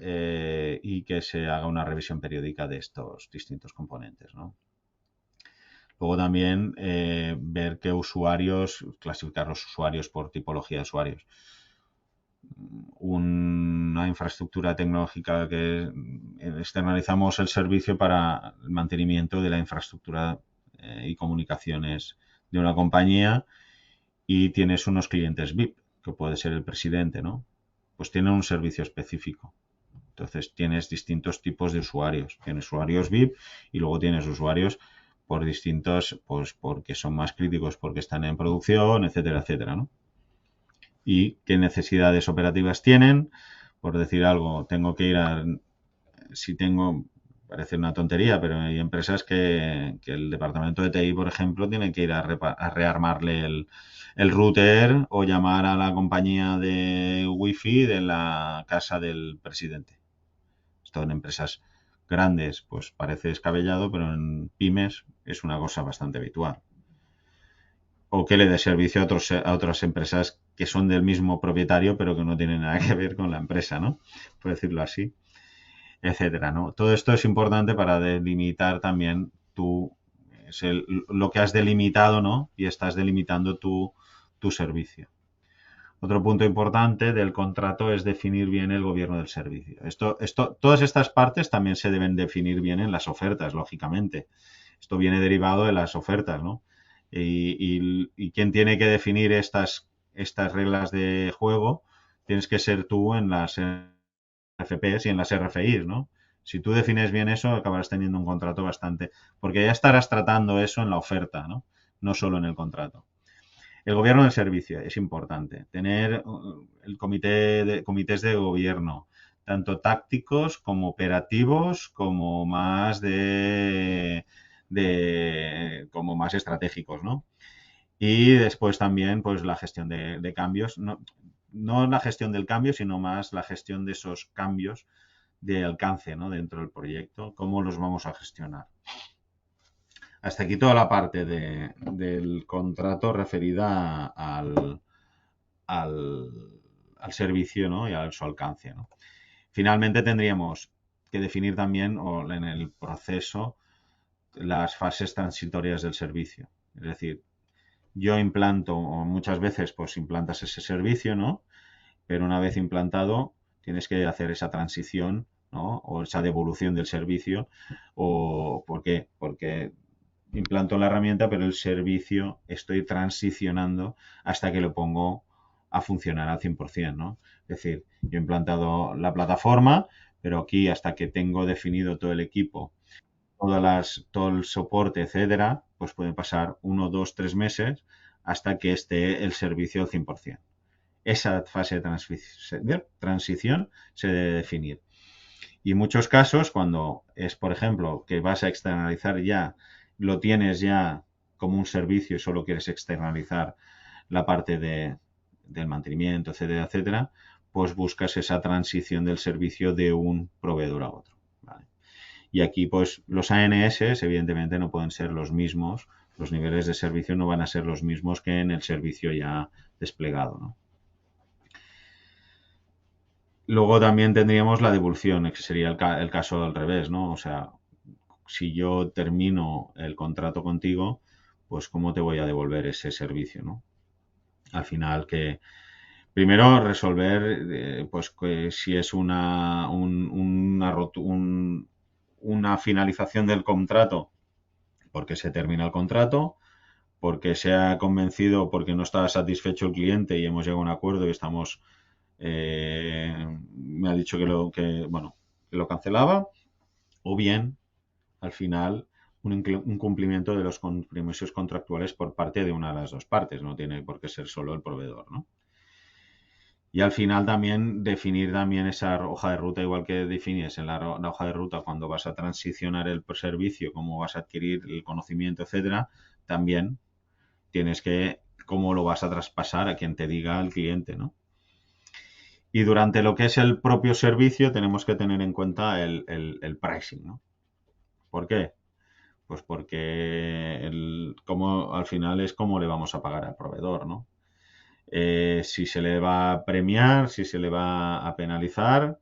y que se haga una revisión periódica de estos distintos componentes, ¿no? Luego también ver qué usuarios, clasificar los usuarios por tipología de usuarios. Una infraestructura tecnológica que externalizamos el servicio para el mantenimiento de la infraestructura y comunicaciones de una compañía y tienes unos clientes VIP, que puede ser el presidente, ¿no? Pues tienen un servicio específico. Entonces tienes distintos tipos de usuarios. Tienes usuarios VIP y luego tienes usuarios por distintos, pues porque son más críticos, porque están en producción, etcétera, etcétera, ¿no? Y qué necesidades operativas tienen. Por decir algo, tengo que ir parece una tontería, pero hay empresas que el departamento de TI, por ejemplo, tiene que ir a rearmarle el router o llamar a la compañía de wifi de la casa del presidente. Esto en empresas grandes pues parece descabellado, pero en pymes es una cosa bastante habitual. O que le dé servicio a otras empresas que son del mismo propietario, pero que no tienen nada que ver con la empresa, ¿no? Por decirlo así, etcétera, ¿no? Todo esto es importante para delimitar también lo que has delimitado, ¿no? Y estás delimitando tu servicio. Otro punto importante del contrato es definir bien el gobierno del servicio. Todas estas partes también se deben definir bien en las ofertas, lógicamente. Esto viene derivado de las ofertas, ¿no? Y quien tiene que definir estas reglas de juego tienes que ser tú en las RFPs y en las RFIs, ¿no? Si tú defines bien eso, acabarás teniendo un contrato bastante... Porque ya estarás tratando eso en la oferta, ¿no? No solo en el contrato. El gobierno del servicio es importante. Tener el comités de gobierno, tanto tácticos como operativos, como más como más estratégicos, ¿no? Y después también, pues, la gestión de cambios. No la gestión del cambio, sino más la gestión de esos cambios de alcance, ¿no? Dentro del proyecto. ¿Cómo los vamos a gestionar? Hasta aquí toda la parte del contrato referida al servicio, ¿no? Y a su alcance, ¿no? Finalmente tendríamos que definir también en el proceso las fases transitorias del servicio. Es decir, yo implanto, o muchas veces pues implantas ese servicio, ¿no? Pero una vez implantado tienes que hacer esa transición, ¿no? O esa devolución del servicio. ¿Por qué? Porque implanto la herramienta, pero el servicio estoy transicionando hasta que lo pongo a funcionar al 100%, ¿no? Es decir, yo he implantado la plataforma, pero aquí hasta que tengo definido todo el equipo, todo el soporte, etcétera, pues puede pasar 1, 2, 3 meses hasta que esté el servicio al 100%. Esa fase de transición se debe definir. Y en muchos casos, cuando es, por ejemplo, que vas a externalizar ya, lo tienes ya como un servicio y solo quieres externalizar la parte del mantenimiento, etcétera, etcétera, pues buscas esa transición del servicio de un proveedor a otro, ¿vale? Y aquí, pues, los ANS, evidentemente, no pueden ser los mismos, los niveles de servicio no van a ser los mismos que en el servicio ya desplegado, ¿no? Luego también tendríamos la devolución, que sería el caso al revés, ¿no? O sea, si yo termino el contrato contigo, pues cómo te voy a devolver ese servicio, ¿no? Al final que primero resolver, pues que si es una finalización del contrato, porque se termina el contrato, porque se ha convencido, porque no estaba satisfecho el cliente y hemos llegado a un acuerdo y estamos, me ha dicho que lo cancelaba, o bien al final un cumplimiento de los compromisos contractuales por parte de una de las dos partes, no tiene por qué ser solo el proveedor, ¿no? Y al final también definir también esa hoja de ruta, igual que defines en la hoja de ruta cuando vas a transicionar el servicio, cómo vas a adquirir el conocimiento, etcétera, también tienes que cómo lo vas a traspasar a quien te diga el cliente, ¿no? Y durante lo que es el propio servicio tenemos que tener en cuenta el pricing, ¿no? ¿Por qué? Pues porque como al final es cómo le vamos a pagar al proveedor, ¿no? Si se le va a premiar, si se le va a penalizar,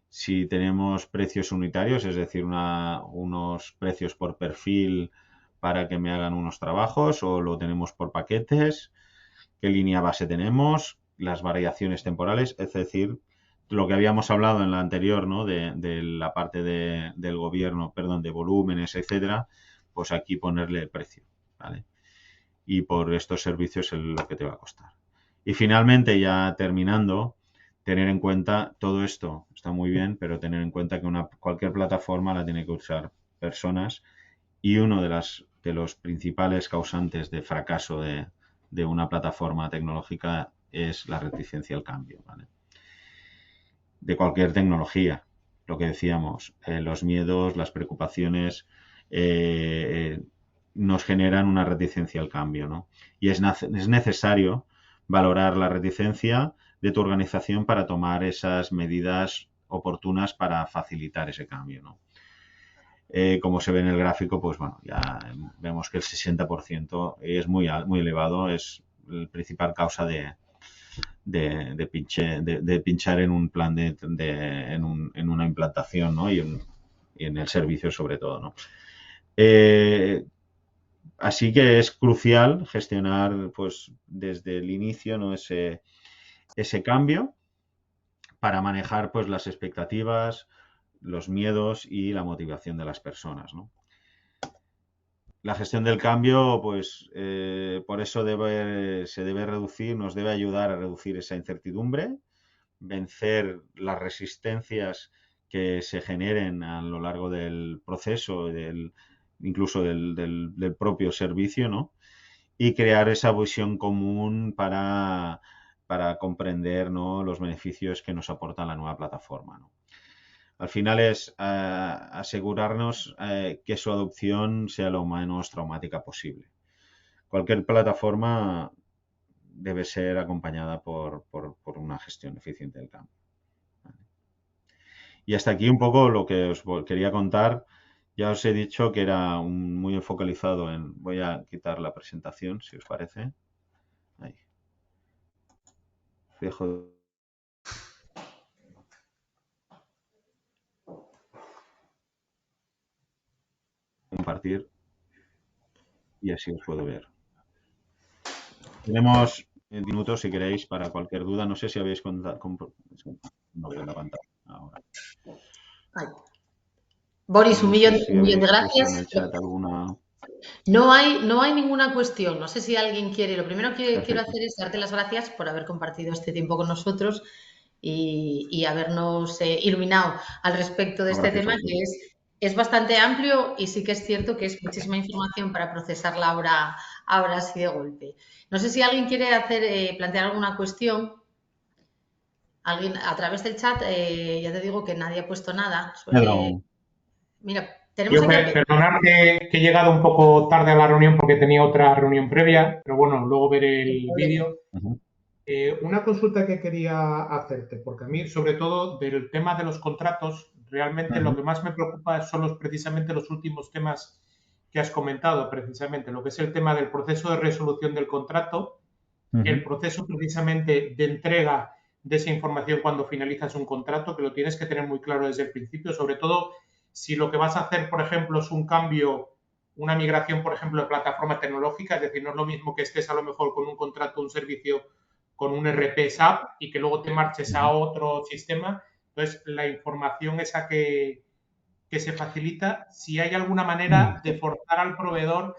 si tenemos precios unitarios, es decir, unos precios por perfil para que me hagan unos trabajos, o lo tenemos por paquetes, qué línea base tenemos, las variaciones temporales, es decir, lo que habíamos hablado en la anterior, ¿no? De la parte del gobierno, perdón, de volúmenes, etcétera, pues aquí ponerle el precio, ¿vale? Y por estos servicios es lo que te va a costar. Y finalmente, ya terminando, tener en cuenta todo esto, está muy bien, pero tener en cuenta que cualquier plataforma la tiene que usar personas y uno de los principales causantes de fracaso de una plataforma tecnológica es la reticencia al cambio, ¿vale? De cualquier tecnología, lo que decíamos, los miedos, las preocupaciones nos generan una reticencia al cambio, ¿no? Y es necesario valorar la reticencia de tu organización para tomar esas medidas oportunas para facilitar ese cambio, ¿no? Como se ve en el gráfico, pues bueno, ya vemos que el 60% es muy elevado, es la principal causa de pinchar en un plan en una implantación, ¿no? Y en el servicio sobre todo, ¿no? Así que es crucial gestionar pues desde el inicio, ¿no? ese cambio para manejar pues las expectativas, los miedos y la motivación de las personas, ¿no? La gestión del cambio, pues por eso se debe reducir, nos debe ayudar a reducir esa incertidumbre, vencer las resistencias que se generen a lo largo del proceso, incluso del propio servicio, ¿no? Y crear esa visión común para comprender, ¿no? los beneficios que nos aporta la nueva plataforma, ¿no? Al final es asegurarnos que su adopción sea lo menos traumática posible. Cualquier plataforma debe ser acompañada por una gestión eficiente del cambio. ¿Vale? Y hasta aquí un poco lo que os quería contar. Ya os he dicho que era muy focalizado en... Voy a quitar la presentación, si os parece. Ahí. Dejo compartir y así os puedo ver. Tenemos minutos si queréis para cualquier duda. No sé si habéis contado. No veo la pantalla ahora. Ay. Boris, No un millón sé si de habéis puesto gracias. en el chat alguna... No hay ninguna cuestión. No sé si alguien quiere. Lo primero que quiero Perfecto. hacer es darte las gracias por haber compartido este tiempo con nosotros y habernos iluminado al respecto de No, este gracias a tema, vosotros. que es bastante amplio y sí que es cierto que es muchísima información para procesarla ahora así de golpe. No sé si alguien quiere plantear alguna cuestión. Alguien a través del chat, ya te digo que nadie ha puesto nada. Pedro, Mira, tenemos Yo, aquí a Pedro. perdonad que he llegado un poco tarde a la reunión porque tenía otra reunión previa, pero bueno, luego veré el vídeo. Una consulta que quería hacerte, porque a mí, sobre todo, del tema de los contratos, realmente lo que más me preocupa son precisamente los últimos temas que has comentado, precisamente, lo que es el tema del proceso de resolución del contrato, el proceso precisamente de entrega de esa información cuando finalizas un contrato, que lo tienes que tener muy claro desde el principio, sobre todo si lo que vas a hacer, por ejemplo, es un cambio, una migración, por ejemplo, de plataforma tecnológica, es decir, no es lo mismo que estés a lo mejor con un contrato, un servicio con un RP SAP y que luego te marches a otro sistema. Entonces, la información esa que se facilita, si hay alguna manera de forzar al proveedor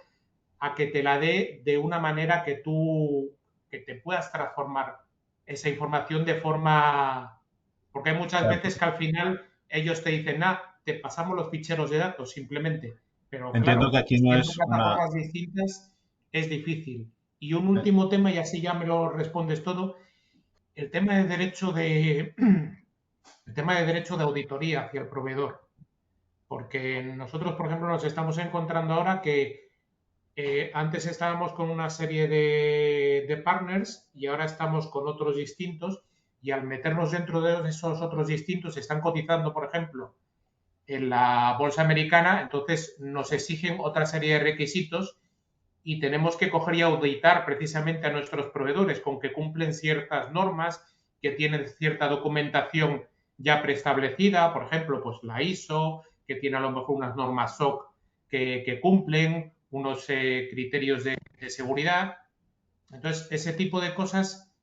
a que te la dé de una manera que te puedas transformar esa información de forma... Porque hay muchas veces que al final ellos te dicen, te pasamos los ficheros de datos simplemente. Pero entiendo claro, que aquí no siendo es plataformas distintas es difícil. Y un último tema, y así ya me lo respondes todo, el tema de derecho de auditoría hacia el proveedor. Porque nosotros, por ejemplo, nos estamos encontrando ahora que antes estábamos con una serie de partners y ahora estamos con otros distintos, y al meternos dentro de esos otros distintos están cotizando, por ejemplo, en la bolsa americana, entonces nos exigen otra serie de requisitos y tenemos que coger y auditar precisamente a nuestros proveedores con que cumplen ciertas normas, que tienen cierta documentación ya preestablecida, por ejemplo, pues la ISO, que tiene a lo mejor unas normas SOC que cumplen, unos criterios de seguridad. Entonces, ese tipo de cosas,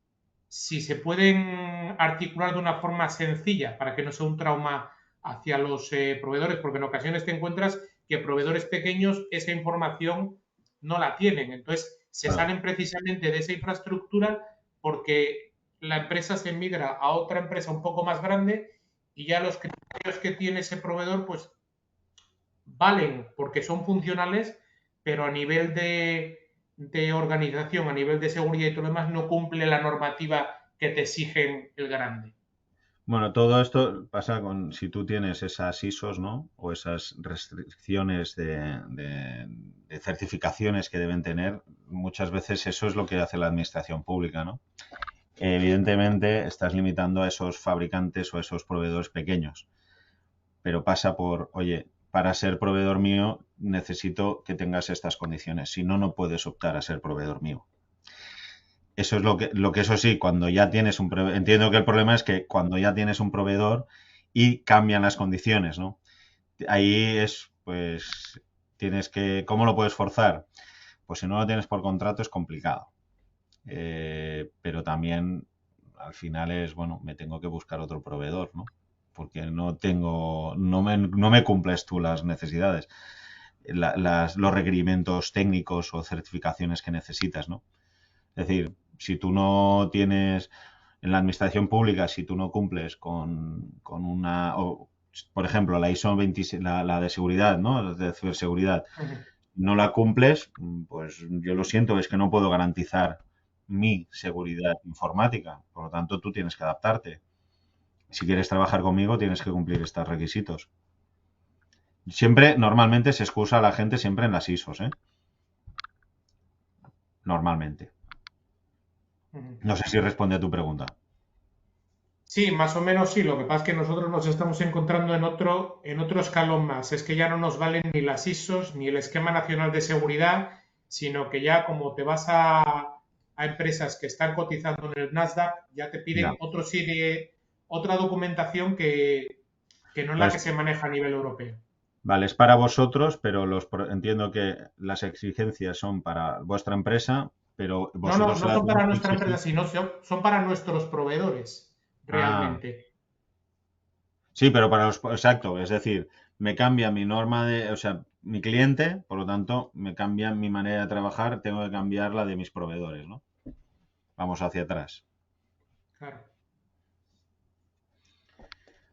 si se pueden articular de una forma sencilla para que no sea un trauma hacia los proveedores, porque en ocasiones te encuentras que proveedores pequeños esa información no la tienen. Entonces, se salen precisamente de esa infraestructura porque la empresa se migra a otra empresa un poco más grande y ya los criterios que tiene ese proveedor pues valen porque son funcionales, pero a nivel de organización, a nivel de seguridad y todo lo demás, no cumple la normativa que te exigen el grande. Bueno, todo esto pasa con si tú tienes esas ISOs, ¿no? O esas restricciones de certificaciones que deben tener, muchas veces eso es lo que hace la administración pública, ¿no? Evidentemente estás limitando a esos fabricantes o a esos proveedores pequeños, pero pasa por, oye, para ser proveedor mío necesito que tengas estas condiciones, si no, no puedes optar a ser proveedor mío. Eso es lo que eso sí, cuando ya tienes un proveedor, entiendo que el problema es que cuando ya tienes un proveedor y cambian las condiciones, ¿no? Ahí es, pues, tienes que, ¿cómo lo puedes forzar? Pues si no lo tienes por contrato es complicado. Pero también al final es, bueno, me tengo que buscar otro proveedor, ¿no? Porque no me cumples tú las necesidades, los requerimientos técnicos o certificaciones que necesitas, ¿no? Es decir, si tú no tienes, en la administración pública, si tú no cumples con una, o, por ejemplo, la ISO 26, la de seguridad, ¿no? La de ciberseguridad, no la cumples, pues yo lo siento, es que no puedo garantizar mi seguridad informática. Por lo tanto, tú tienes que adaptarte. Si quieres trabajar conmigo, tienes que cumplir estos requisitos. Siempre, normalmente, se excusa a la gente siempre en las ISOs, ¿eh? Normalmente. No sé si responde a tu pregunta. Sí, más o menos sí. Lo que pasa es que nosotros nos estamos encontrando en otro escalón más. Es que ya no nos valen ni las ISOs ni el Esquema Nacional de Seguridad, sino que ya como te vas a empresas que están cotizando en el Nasdaq, ya te piden otra documentación que no es la que se maneja a nivel europeo. Vale, es para vosotros, pero entiendo que las exigencias son para vuestra empresa, pero vosotros... No son para nuestra empresa, sino son para nuestros proveedores, realmente. Sí, pero para los... Exacto, es decir, me cambia mi norma o sea, mi cliente, por lo tanto, me cambia mi manera de trabajar, tengo que cambiar la de mis proveedores, ¿no? Vamos hacia atrás. Claro.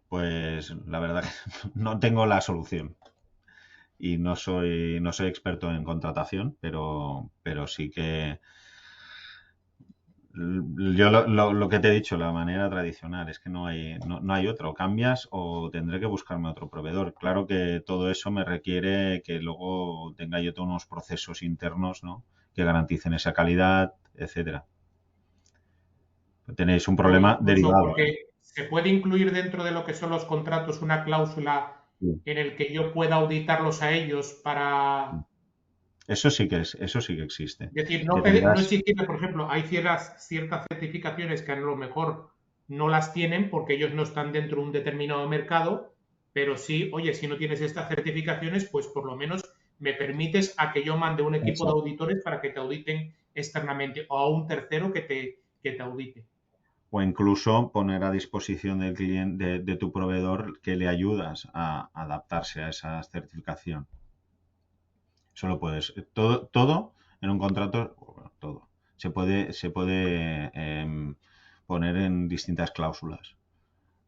Pues la verdad que no tengo la solución. Y no soy experto en contratación, pero sí que yo lo que te he dicho, la manera tradicional, es que no hay otro. Cambias o tendré que buscarme otro proveedor. Claro que todo eso me requiere que luego tenga yo todos unos procesos internos, ¿no? Que garanticen esa calidad, etcétera. Tenéis un problema derivado. Porque se puede incluir dentro de lo que son los contratos una cláusula en el que yo pueda auditarlos a ellos para... Eso sí que existe. Es decir, no existe, por ejemplo, hay ciertas certificaciones que a lo mejor no las tienen porque ellos no están dentro de un determinado mercado, pero sí, oye, si no tienes estas certificaciones, pues por lo menos me permites a que yo mande un equipo de auditores para que te auditen externamente o a un tercero que te audite. O incluso poner a disposición del cliente, de tu proveedor, que le ayudas a adaptarse a esa certificación. Eso lo puedes. Todo en un contrato, todo. Se puede poner en distintas cláusulas.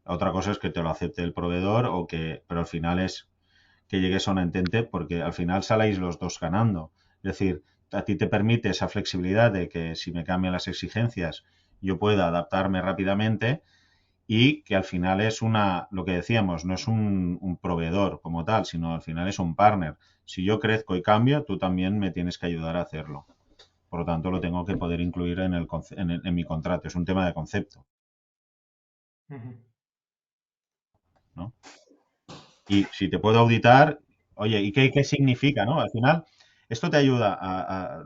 Otra cosa es que te lo acepte el proveedor pero al final es que llegues a un entente, porque al final saléis los dos ganando. Es decir, a ti te permite esa flexibilidad de que si me cambian las exigencias yo pueda adaptarme rápidamente, y que al final es lo que decíamos, no es un proveedor como tal, sino al final es un partner. Si yo crezco y cambio, tú también me tienes que ayudar a hacerlo. Por lo tanto, lo tengo que poder incluir en mi contrato. Es un tema de concepto. ¿No? Y si te puedo auditar, oye, ¿y qué significa, no? Al final, esto te ayuda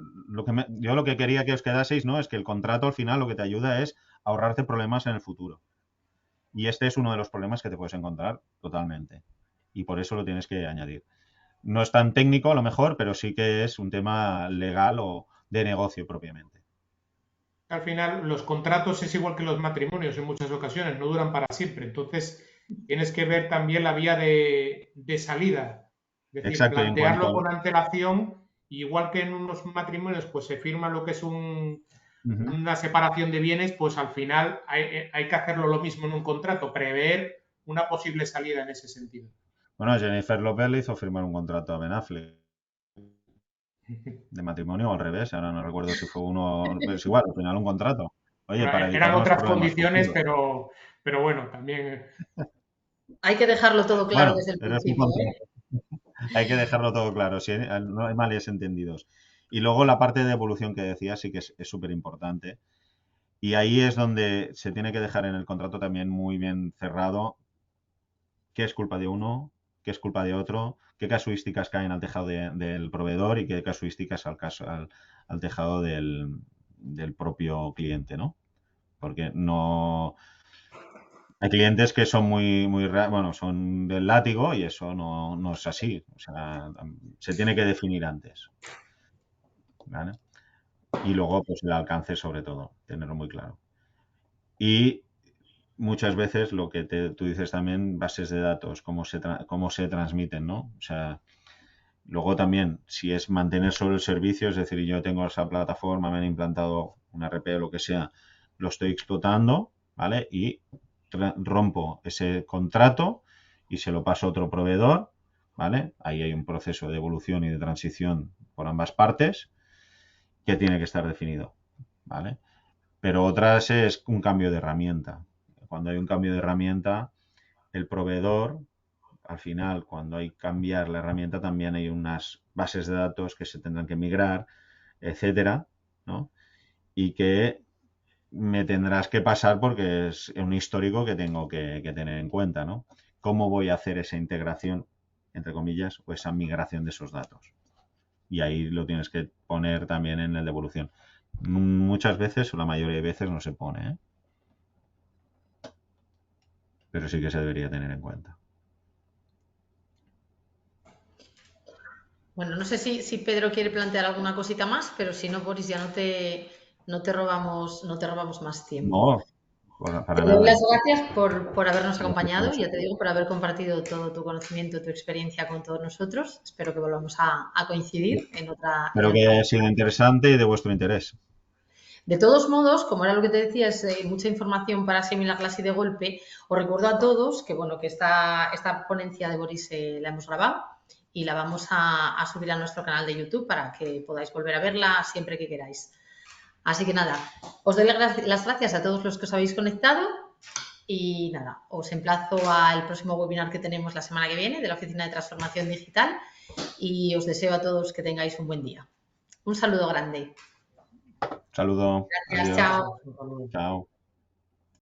yo lo que quería que os quedaseis, ¿no? Es que el contrato al final lo que te ayuda es ahorrarte problemas en el futuro. Y este es uno de los problemas que te puedes encontrar totalmente. Y por eso lo tienes que añadir. No es tan técnico a lo mejor, pero sí que es un tema legal o de negocio propiamente. Al final, los contratos es igual que los matrimonios en muchas ocasiones, no duran para siempre. Entonces, tienes que ver también la vía de salida. Es decir, exacto, plantearlo con antelación, igual que en unos matrimonios, pues se firma lo que es una separación de bienes, pues al final hay que hacerlo lo mismo en un contrato, prever una posible salida en ese sentido. Bueno, Jennifer López le hizo firmar un contrato a Ben Affleck de matrimonio o al revés, ahora no recuerdo si fue uno, es igual, al final un contrato. Oye, Bueno, para eran evitarnos otras problemas condiciones, futuros. pero bueno, también... Hay que dejarlo todo claro Bueno, desde el pero es un principio, ¿eh? contrato. Hay que dejarlo todo claro, si no hay males entendidos. Y luego la parte de devolución que decía sí que es súper importante. Y ahí es donde se tiene que dejar en el contrato también muy bien cerrado qué es culpa de uno, qué es culpa de otro, qué casuísticas caen al tejado del proveedor y qué casuísticas al tejado del propio cliente, ¿no? Porque no... Hay clientes que son bueno, son del látigo y eso no es así. O sea, se tiene que definir antes. ¿Vale? Y luego, pues el alcance sobre todo, tenerlo muy claro. Y muchas veces lo que tú dices también, bases de datos, cómo se transmiten, ¿no? O sea, luego también, si es mantener solo el servicio, es decir, yo tengo esa plataforma, me han implantado un RP o lo que sea, lo estoy explotando, ¿vale? Y rompo ese contrato y se lo paso a otro proveedor, ¿vale? Ahí hay un proceso de evolución y de transición por ambas partes que tiene que estar definido, ¿vale? Pero otras es un cambio de herramienta. Cuando hay un cambio de herramienta, el proveedor, al final, cuando hay que cambiar la herramienta, también hay unas bases de datos que se tendrán que migrar, etcétera, ¿no? Y que me tendrás que pasar porque es un histórico que tengo que tener en cuenta, ¿no? ¿Cómo voy a hacer esa integración, entre comillas, o esa migración de esos datos? Y ahí lo tienes que poner también en el de evolución. Muchas veces, o la mayoría de veces, no se pone, ¿eh? Pero sí que se debería tener en cuenta. Bueno, no sé si Pedro quiere plantear alguna cosita más, pero si no, Boris, ya no te robamos más tiempo. No, Te para doy nada. las gracias por habernos Gracias a acompañado y ya te vosotros. digo, por haber compartido todo tu conocimiento, tu experiencia con todos nosotros. Espero que volvamos a coincidir en Espero que otra. haya sido interesante y de vuestro interés. De todos modos, como era lo que te decía, es mucha información para asimilarla así de golpe, os recuerdo a todos que, bueno, que esta ponencia de Boris la hemos grabado y la vamos a subir a nuestro canal de YouTube para que podáis volver a verla siempre que queráis. Así que nada, os doy las gracias a todos los que os habéis conectado y nada, os emplazo al próximo webinar que tenemos la semana que viene de la Oficina de Transformación Digital y os deseo a todos que tengáis un buen día. Un saludo grande. Saludo. Gracias, Adiós. chao. Chao.